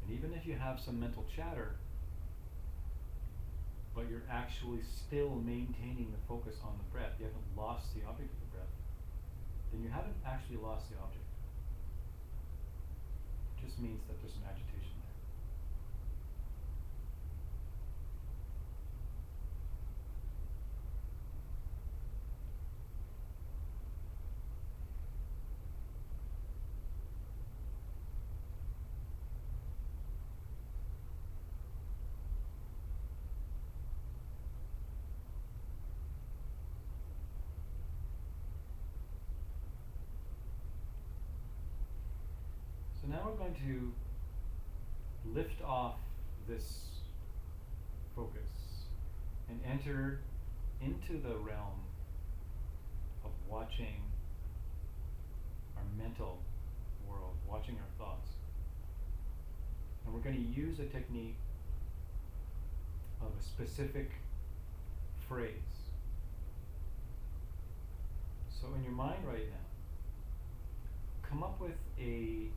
And even if you have some mental chatter, but you're actually still maintaining the focus on the breath, you haven't lost the object of the breath, then you haven't actually lost the object. just means that there's some agitation there. So now we're going to lift off this focus and enter into the realm of watching our mental world, watching our thoughts. And we're going to use a technique of a specific phrase. So in your mind right now, come up with a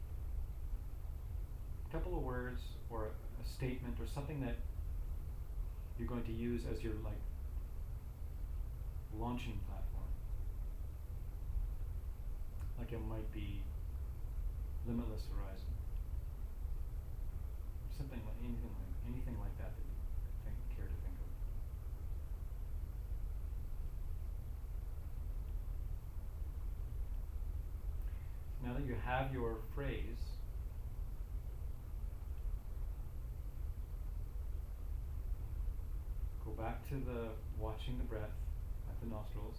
couple of words or a statement or something that you're going to use as your like launching platform. Like it might be limitless horizon. Something like anything like that that you care to think of. Now that you have your phrase, go back to the watching the breath at the nostrils,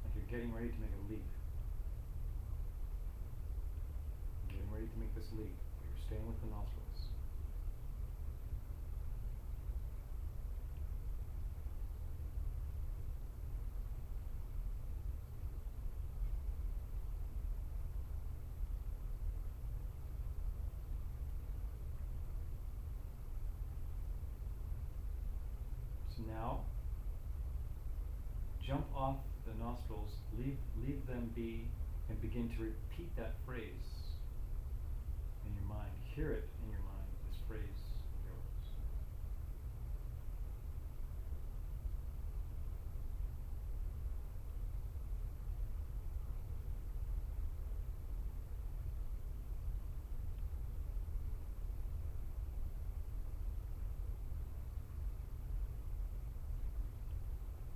like you're getting ready to make a leap. Getting ready to make this leap, but you're staying with the nostrils. So now, jump off the nostrils, leave them be, and begin to repeat that phrase in your mind. Hear it in your mind, this phrase of yours.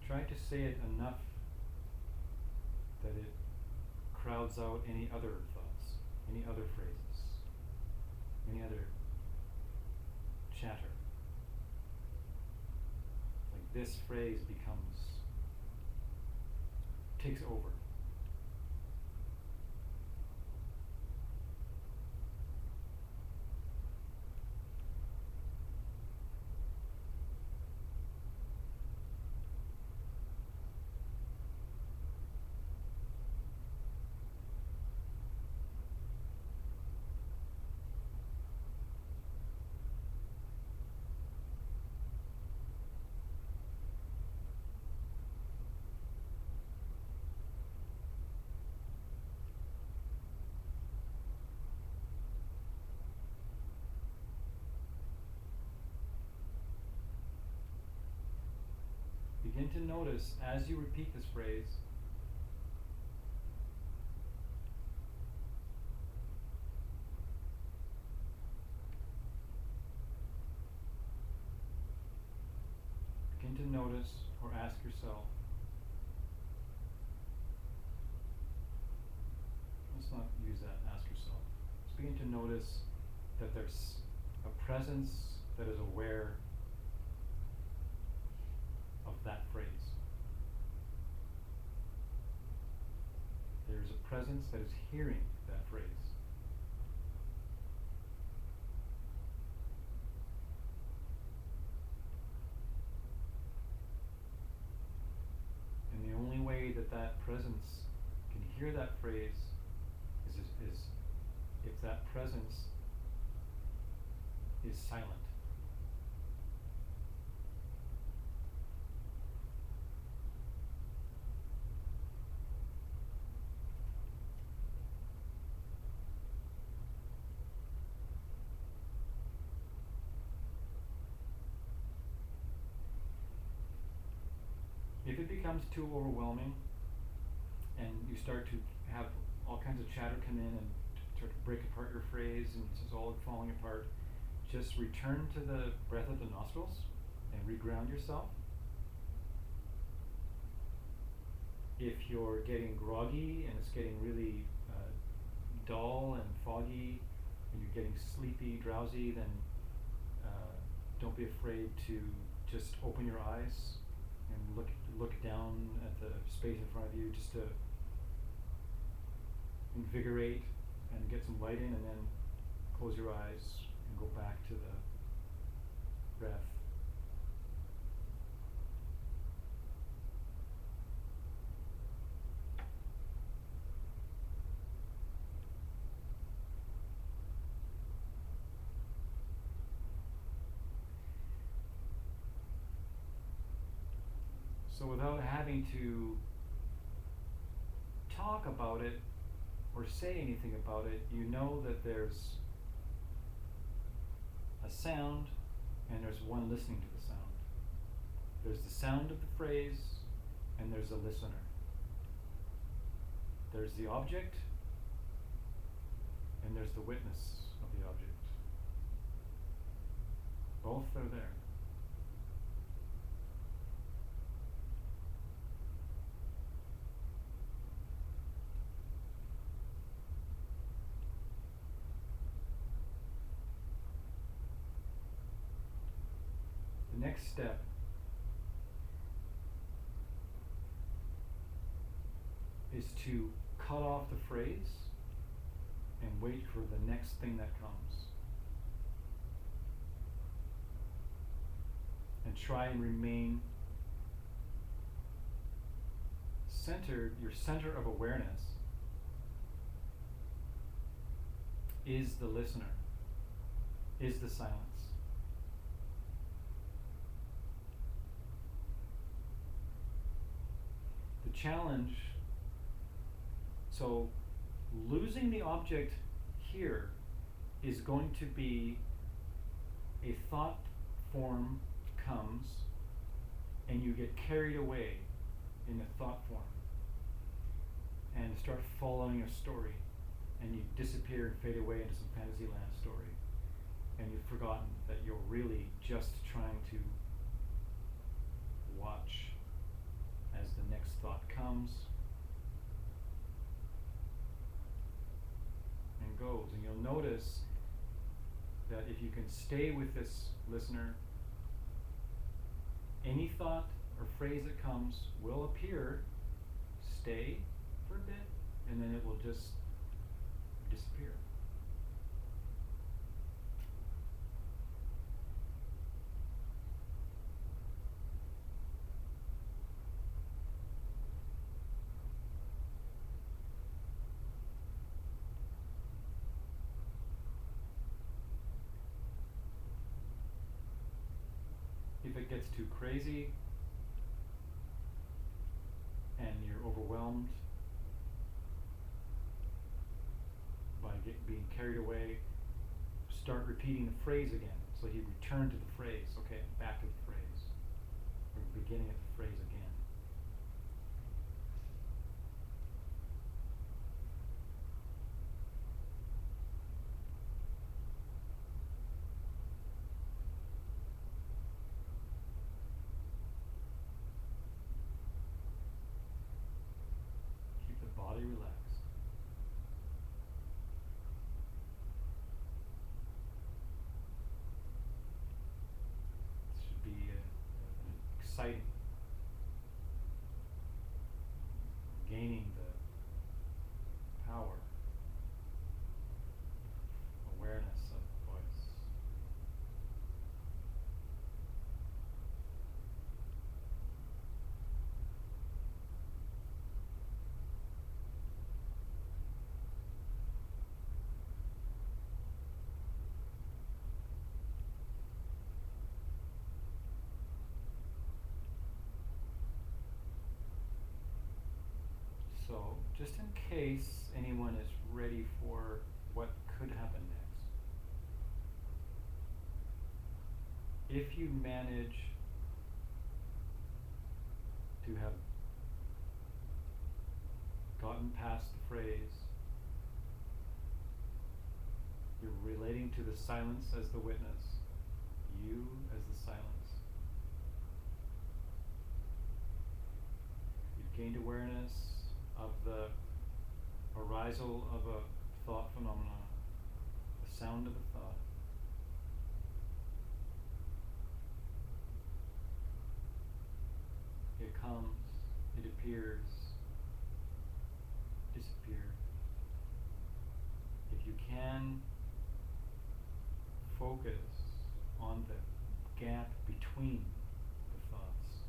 Try to say it enough that it crowds out any other thoughts, any other phrases, any other chatter. Like this phrase takes over. Begin to notice as you repeat this phrase, begin to notice or ask yourself, let's not use that, ask yourself. Just begin to notice that there's a presence that is aware of that phrase. There is a presence that is hearing that phrase. And the only way that that presence can hear that phrase is if that presence is silent. If it becomes too overwhelming and you start to have all kinds of chatter come in and try to break apart your phrase and it's all falling apart, just return to the breath of the nostrils and reground yourself. If you're getting groggy and it's getting really dull and foggy and you're getting sleepy, drowsy, then don't be afraid to just open your eyes and look down at the space in front of you just to invigorate and get some light in, and then close your eyes and go back to the breath. So without having to talk about it or say anything about it, you know that there's a sound and there's one listening to the sound. There's the sound of the phrase and there's a listener. There's the object and there's the witness of the object. Both are there. The next step is to cut off the phrase and wait for the next thing that comes. And try and remain centered. Your center of awareness is the listener, is the silence. The challenge, so losing the object here is going to be a thought form comes and you get carried away in the thought form and start following a story and you disappear and fade away into some fantasyland story and you've forgotten that you're really just trying to watch as the next thought comes and goes. And you'll notice that if you can stay with this listener, any thought or phrase that comes will appear, stay for a bit, and then it will just disappear. If it gets too crazy and you're overwhelmed by being carried away, start repeating the phrase again. So you return to the phrase. Okay, back to the phrase. Or beginning at the phrase again. Keep the body relaxed. This should be exciting. Gaining the power, awareness of the voice. So, just in case anyone is ready for what could happen next, if you manage to have gotten past the phrase You're relating to the silence as the witness, you as the silence. You've gained awareness of the arisal of a thought phenomena, the sound of a thought. It comes, it appears, disappears. If you can focus on the gap between the thoughts,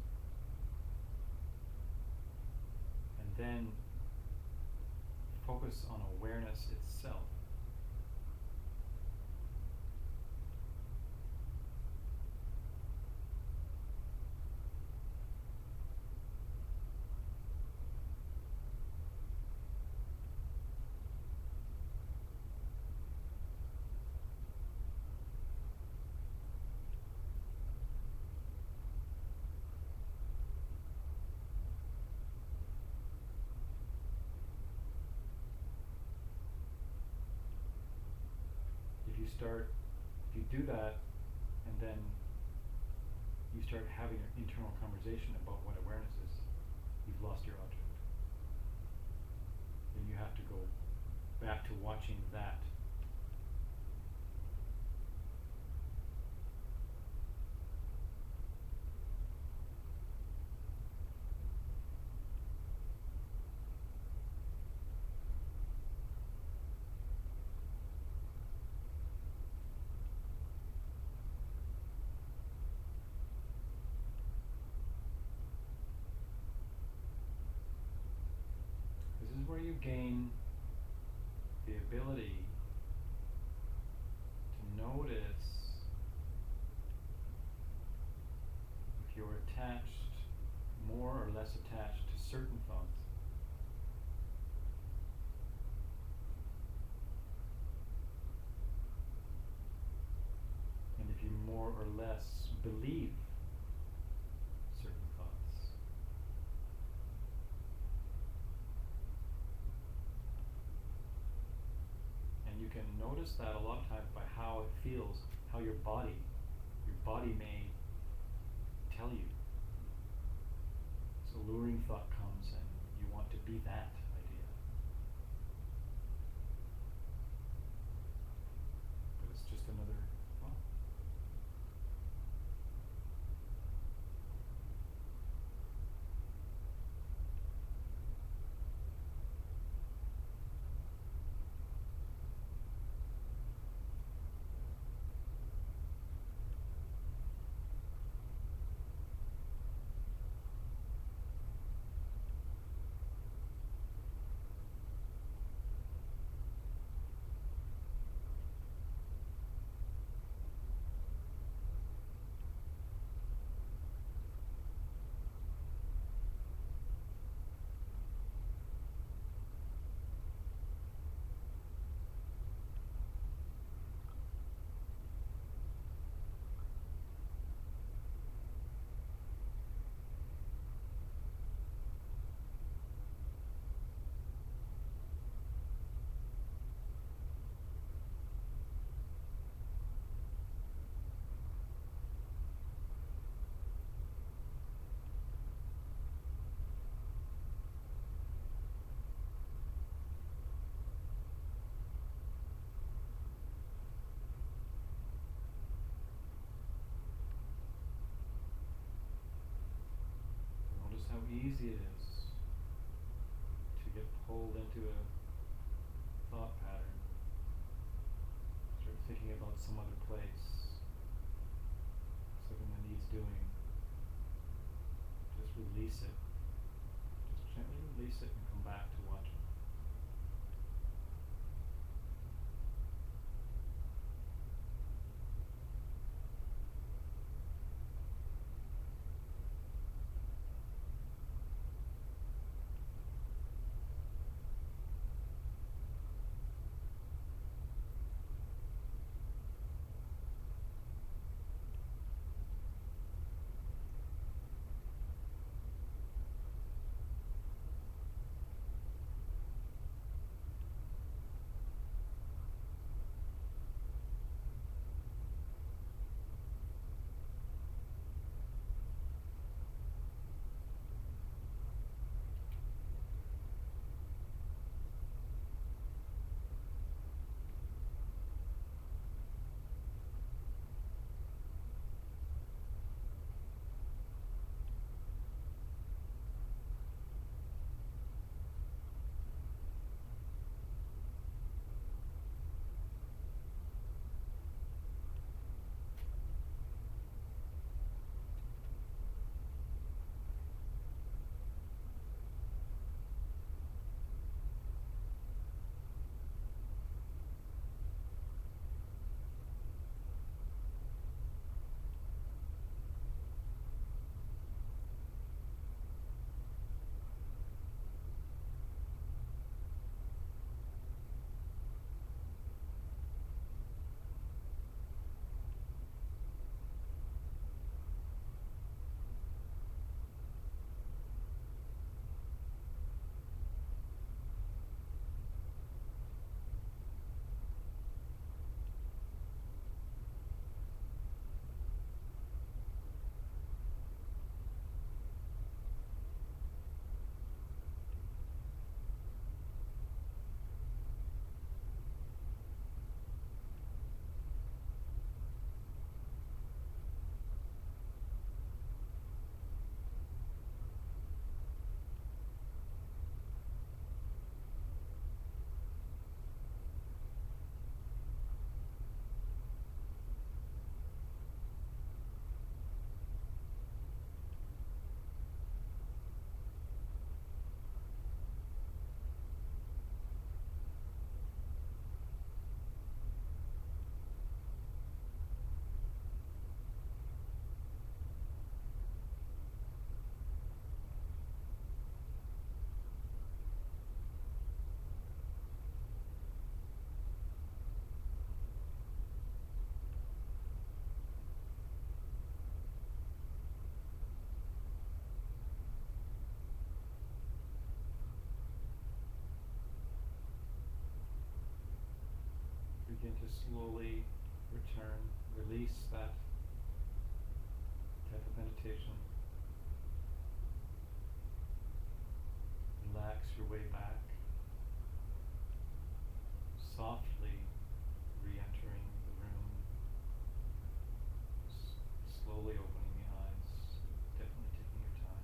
and then focus on awareness itself, if you do that, and then you start having an internal conversation about what awareness is, you've lost your object. Then you have to go back to watching that. This is where you gain the ability to notice if you're attached, more or less attached to certain thoughts. And if you more or less believe certain thoughts. And you can notice that a lot of times by how it feels, how your body may tell you. So luring thought comes and you want to be that idea. But it's just another thought. Notice how easy it is to get pulled into a thought pattern. Start thinking about some other place, something that needs doing. Just release it. Just gently release it and come back to watching. to slowly return, release that type of meditation. Relax your way back, softly re-entering the room, slowly opening the eyes, definitely taking your time.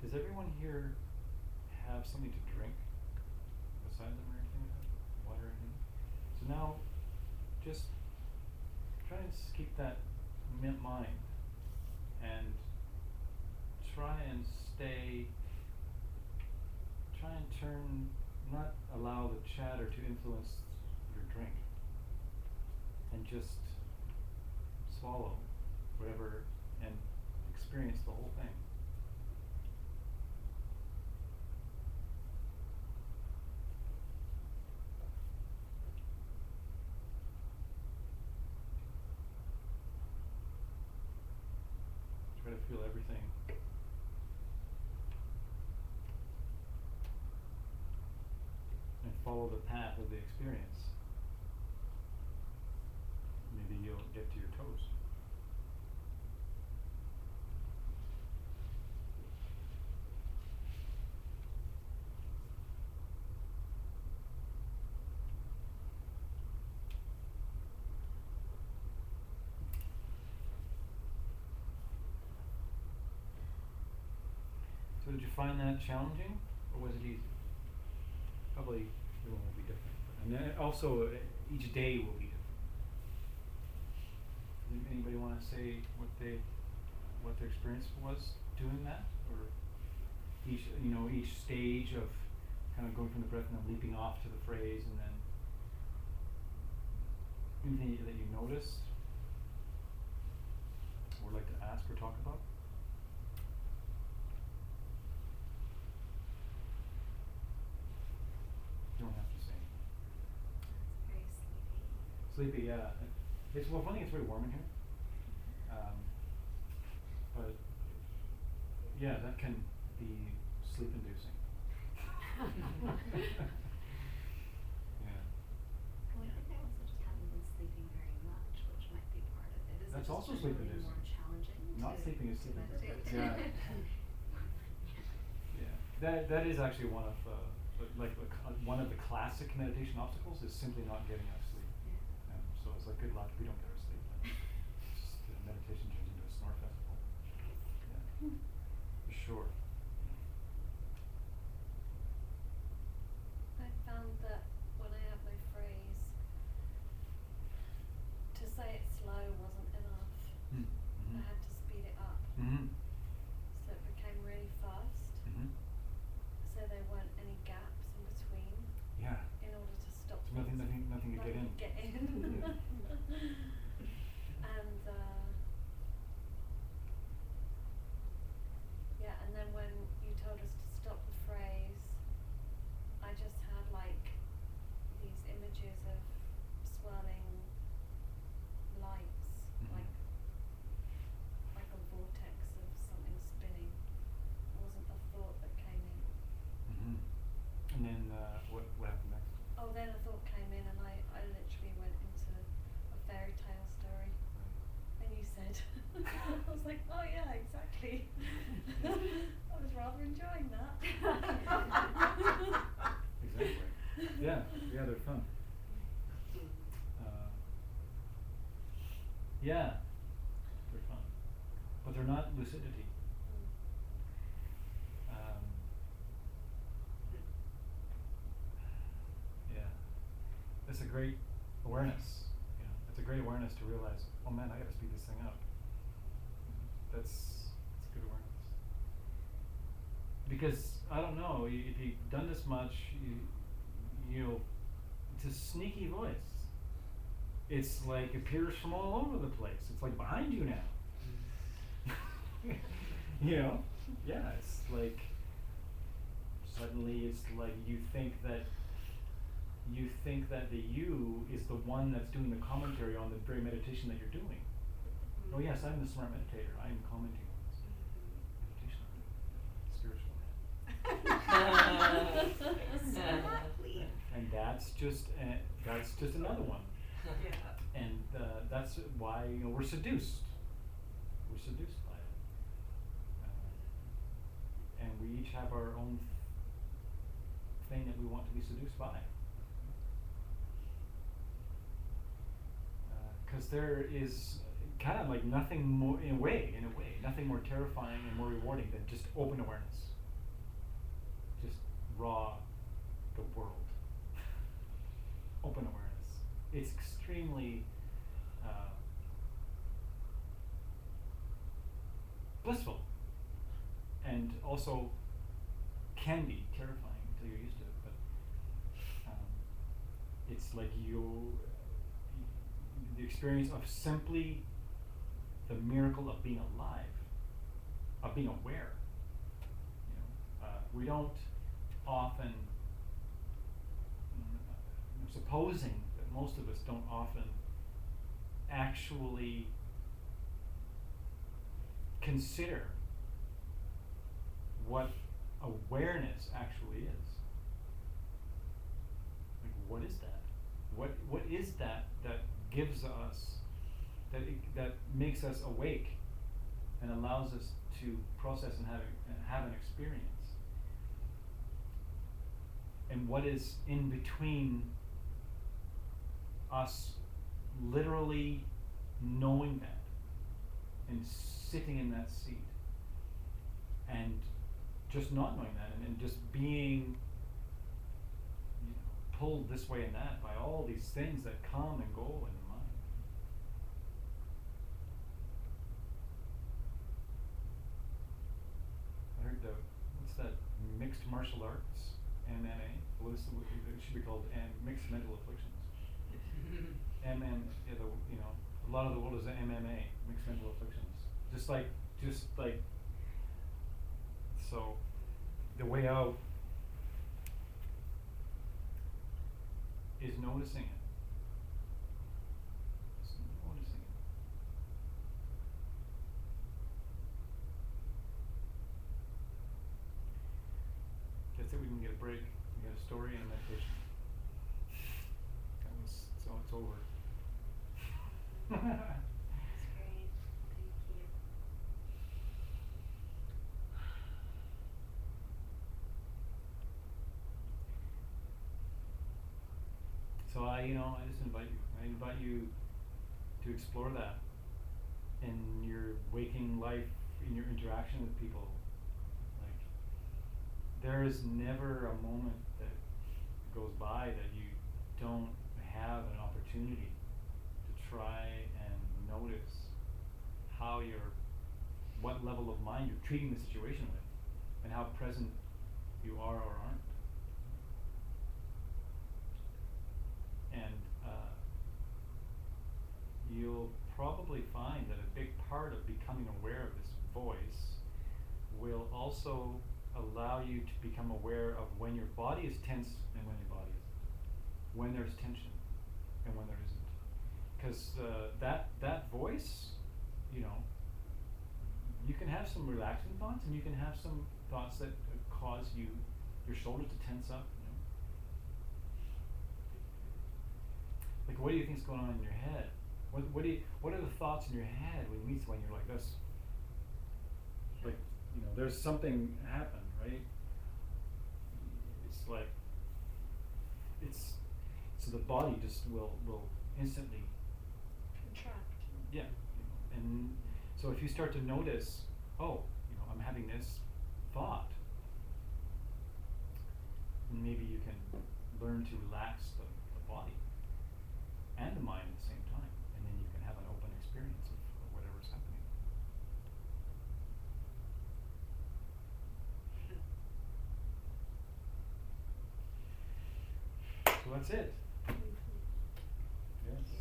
Does everyone here have something to drink beside them or anything like that? Water or anything? So now, just try and keep that mind and try and not allow the chatter to influence your drink, and just swallow whatever and experience the whole thing. Try to feel everything. And follow the path of the experience. Maybe you'll get to your toes. So did you find that challenging, or was it easy? Probably everyone will be different. And then also, each day will be different. Anybody want to say what their experience was doing that, or each stage of kind of going from the breath and then leaping off to the phrase, and then anything that you noticed or would like to ask or talk about? You don't have to say anything. Very sleepy. Sleepy, yeah. It's funny. It's very warm in here. But yeah, that can be sleep-inducing. Well, Yeah. I think I also just haven't been sleeping very much, which might be part of it. Is That's it just also generally sleep-inducing. more challenging Not to sleeping is sleeping. meditate? Yeah. Yeah. That is actually one of one of the classic meditation obstacles is simply not getting enough sleep. Yeah. So it's like, good luck, we don't get our sleep. It's just, meditation turns into a snore festival. Yeah. For sure. I found that when I had my phrase, to say it slow wasn't enough. Mm-hmm. I had to speed it up. Mm-hmm. So it became really fast. Mm-hmm. So there weren't any gaps in between Yeah. in order to stop So nothing to get in. get in. And yeah, and then when Yeah, they're fun, but they're not lucidity. Yeah, it's a great awareness. You know, it's a great awareness to realize, oh man, I got to speed this thing up. That's good awareness. Because I don't know, if you've done this much, you'll. It's a sneaky voice. It's like appears from all over the place. It's like behind you now. You know? Yeah, it's like suddenly it's like you think that the you is the one that's doing the commentary on the very meditation that you're doing. Oh yes, I'm the smart meditator. I am commenting on this meditation. Spiritual man. Exactly. And that's just another one. Yeah. And that's why we're seduced. We're seduced by it. And we each have our own thing that we want to be seduced by. Because there is kind of like nothing more, in a way, nothing more terrifying and more rewarding than just open awareness. Just raw, the world. Open awareness. It's extremely blissful, and also can be terrifying until you're used to it. But it's like the experience of simply the miracle of being alive, of being aware. We don't often, supposing that most of us don't often actually consider what awareness actually is. Like, what is that? What is that gives us, that makes us awake and allows us to process and have an experience? And what is in between us literally knowing that and sitting in that seat and just not knowing that and just being pulled this way and that by all these things that come and go in the mind. I heard what's that, mixed martial arts, MMA? Well, it should be called mixed mental afflictions. A lot of the world is MMA, mixed mental afflictions. Just like, so the way out is noticing it. Just noticing it. That's it, we can get a break. We got a story and a meditation. So it's over. That's great. Thank you. So I just invite you. I invite you to explore that in your waking life, in your interaction with people. Like, there is never a moment that goes by that you don't have an opportunity to try and notice what level of mind you're treating the situation with, and how present you are or aren't. And you'll probably find that a big part of becoming aware of this voice will also allow you to become aware of when your body is tense and when your body isn't, when there's tension and when there isn't. Because that voice, you can have some relaxing thoughts and you can have some thoughts that cause your shoulders to tense up. Like, what do you think's going on in your head? What are the thoughts in your head when you meet someone you're like this? Like, there's something happened, right? It's like, so the body just will instantly, Contract. Yeah, and so if you start to notice, oh, I'm having this thought, maybe you can learn to relax the body and the mind at the same time, and then you can have an open experience of whatever's happening. So that's it. Yes.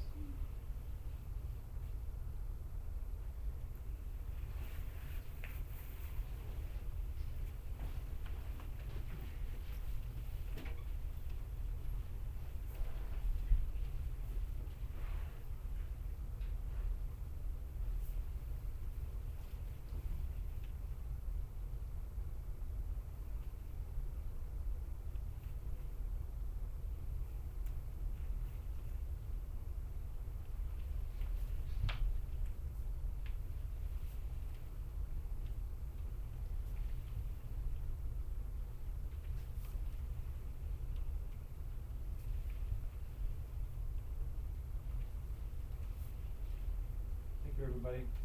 Thank you, everybody.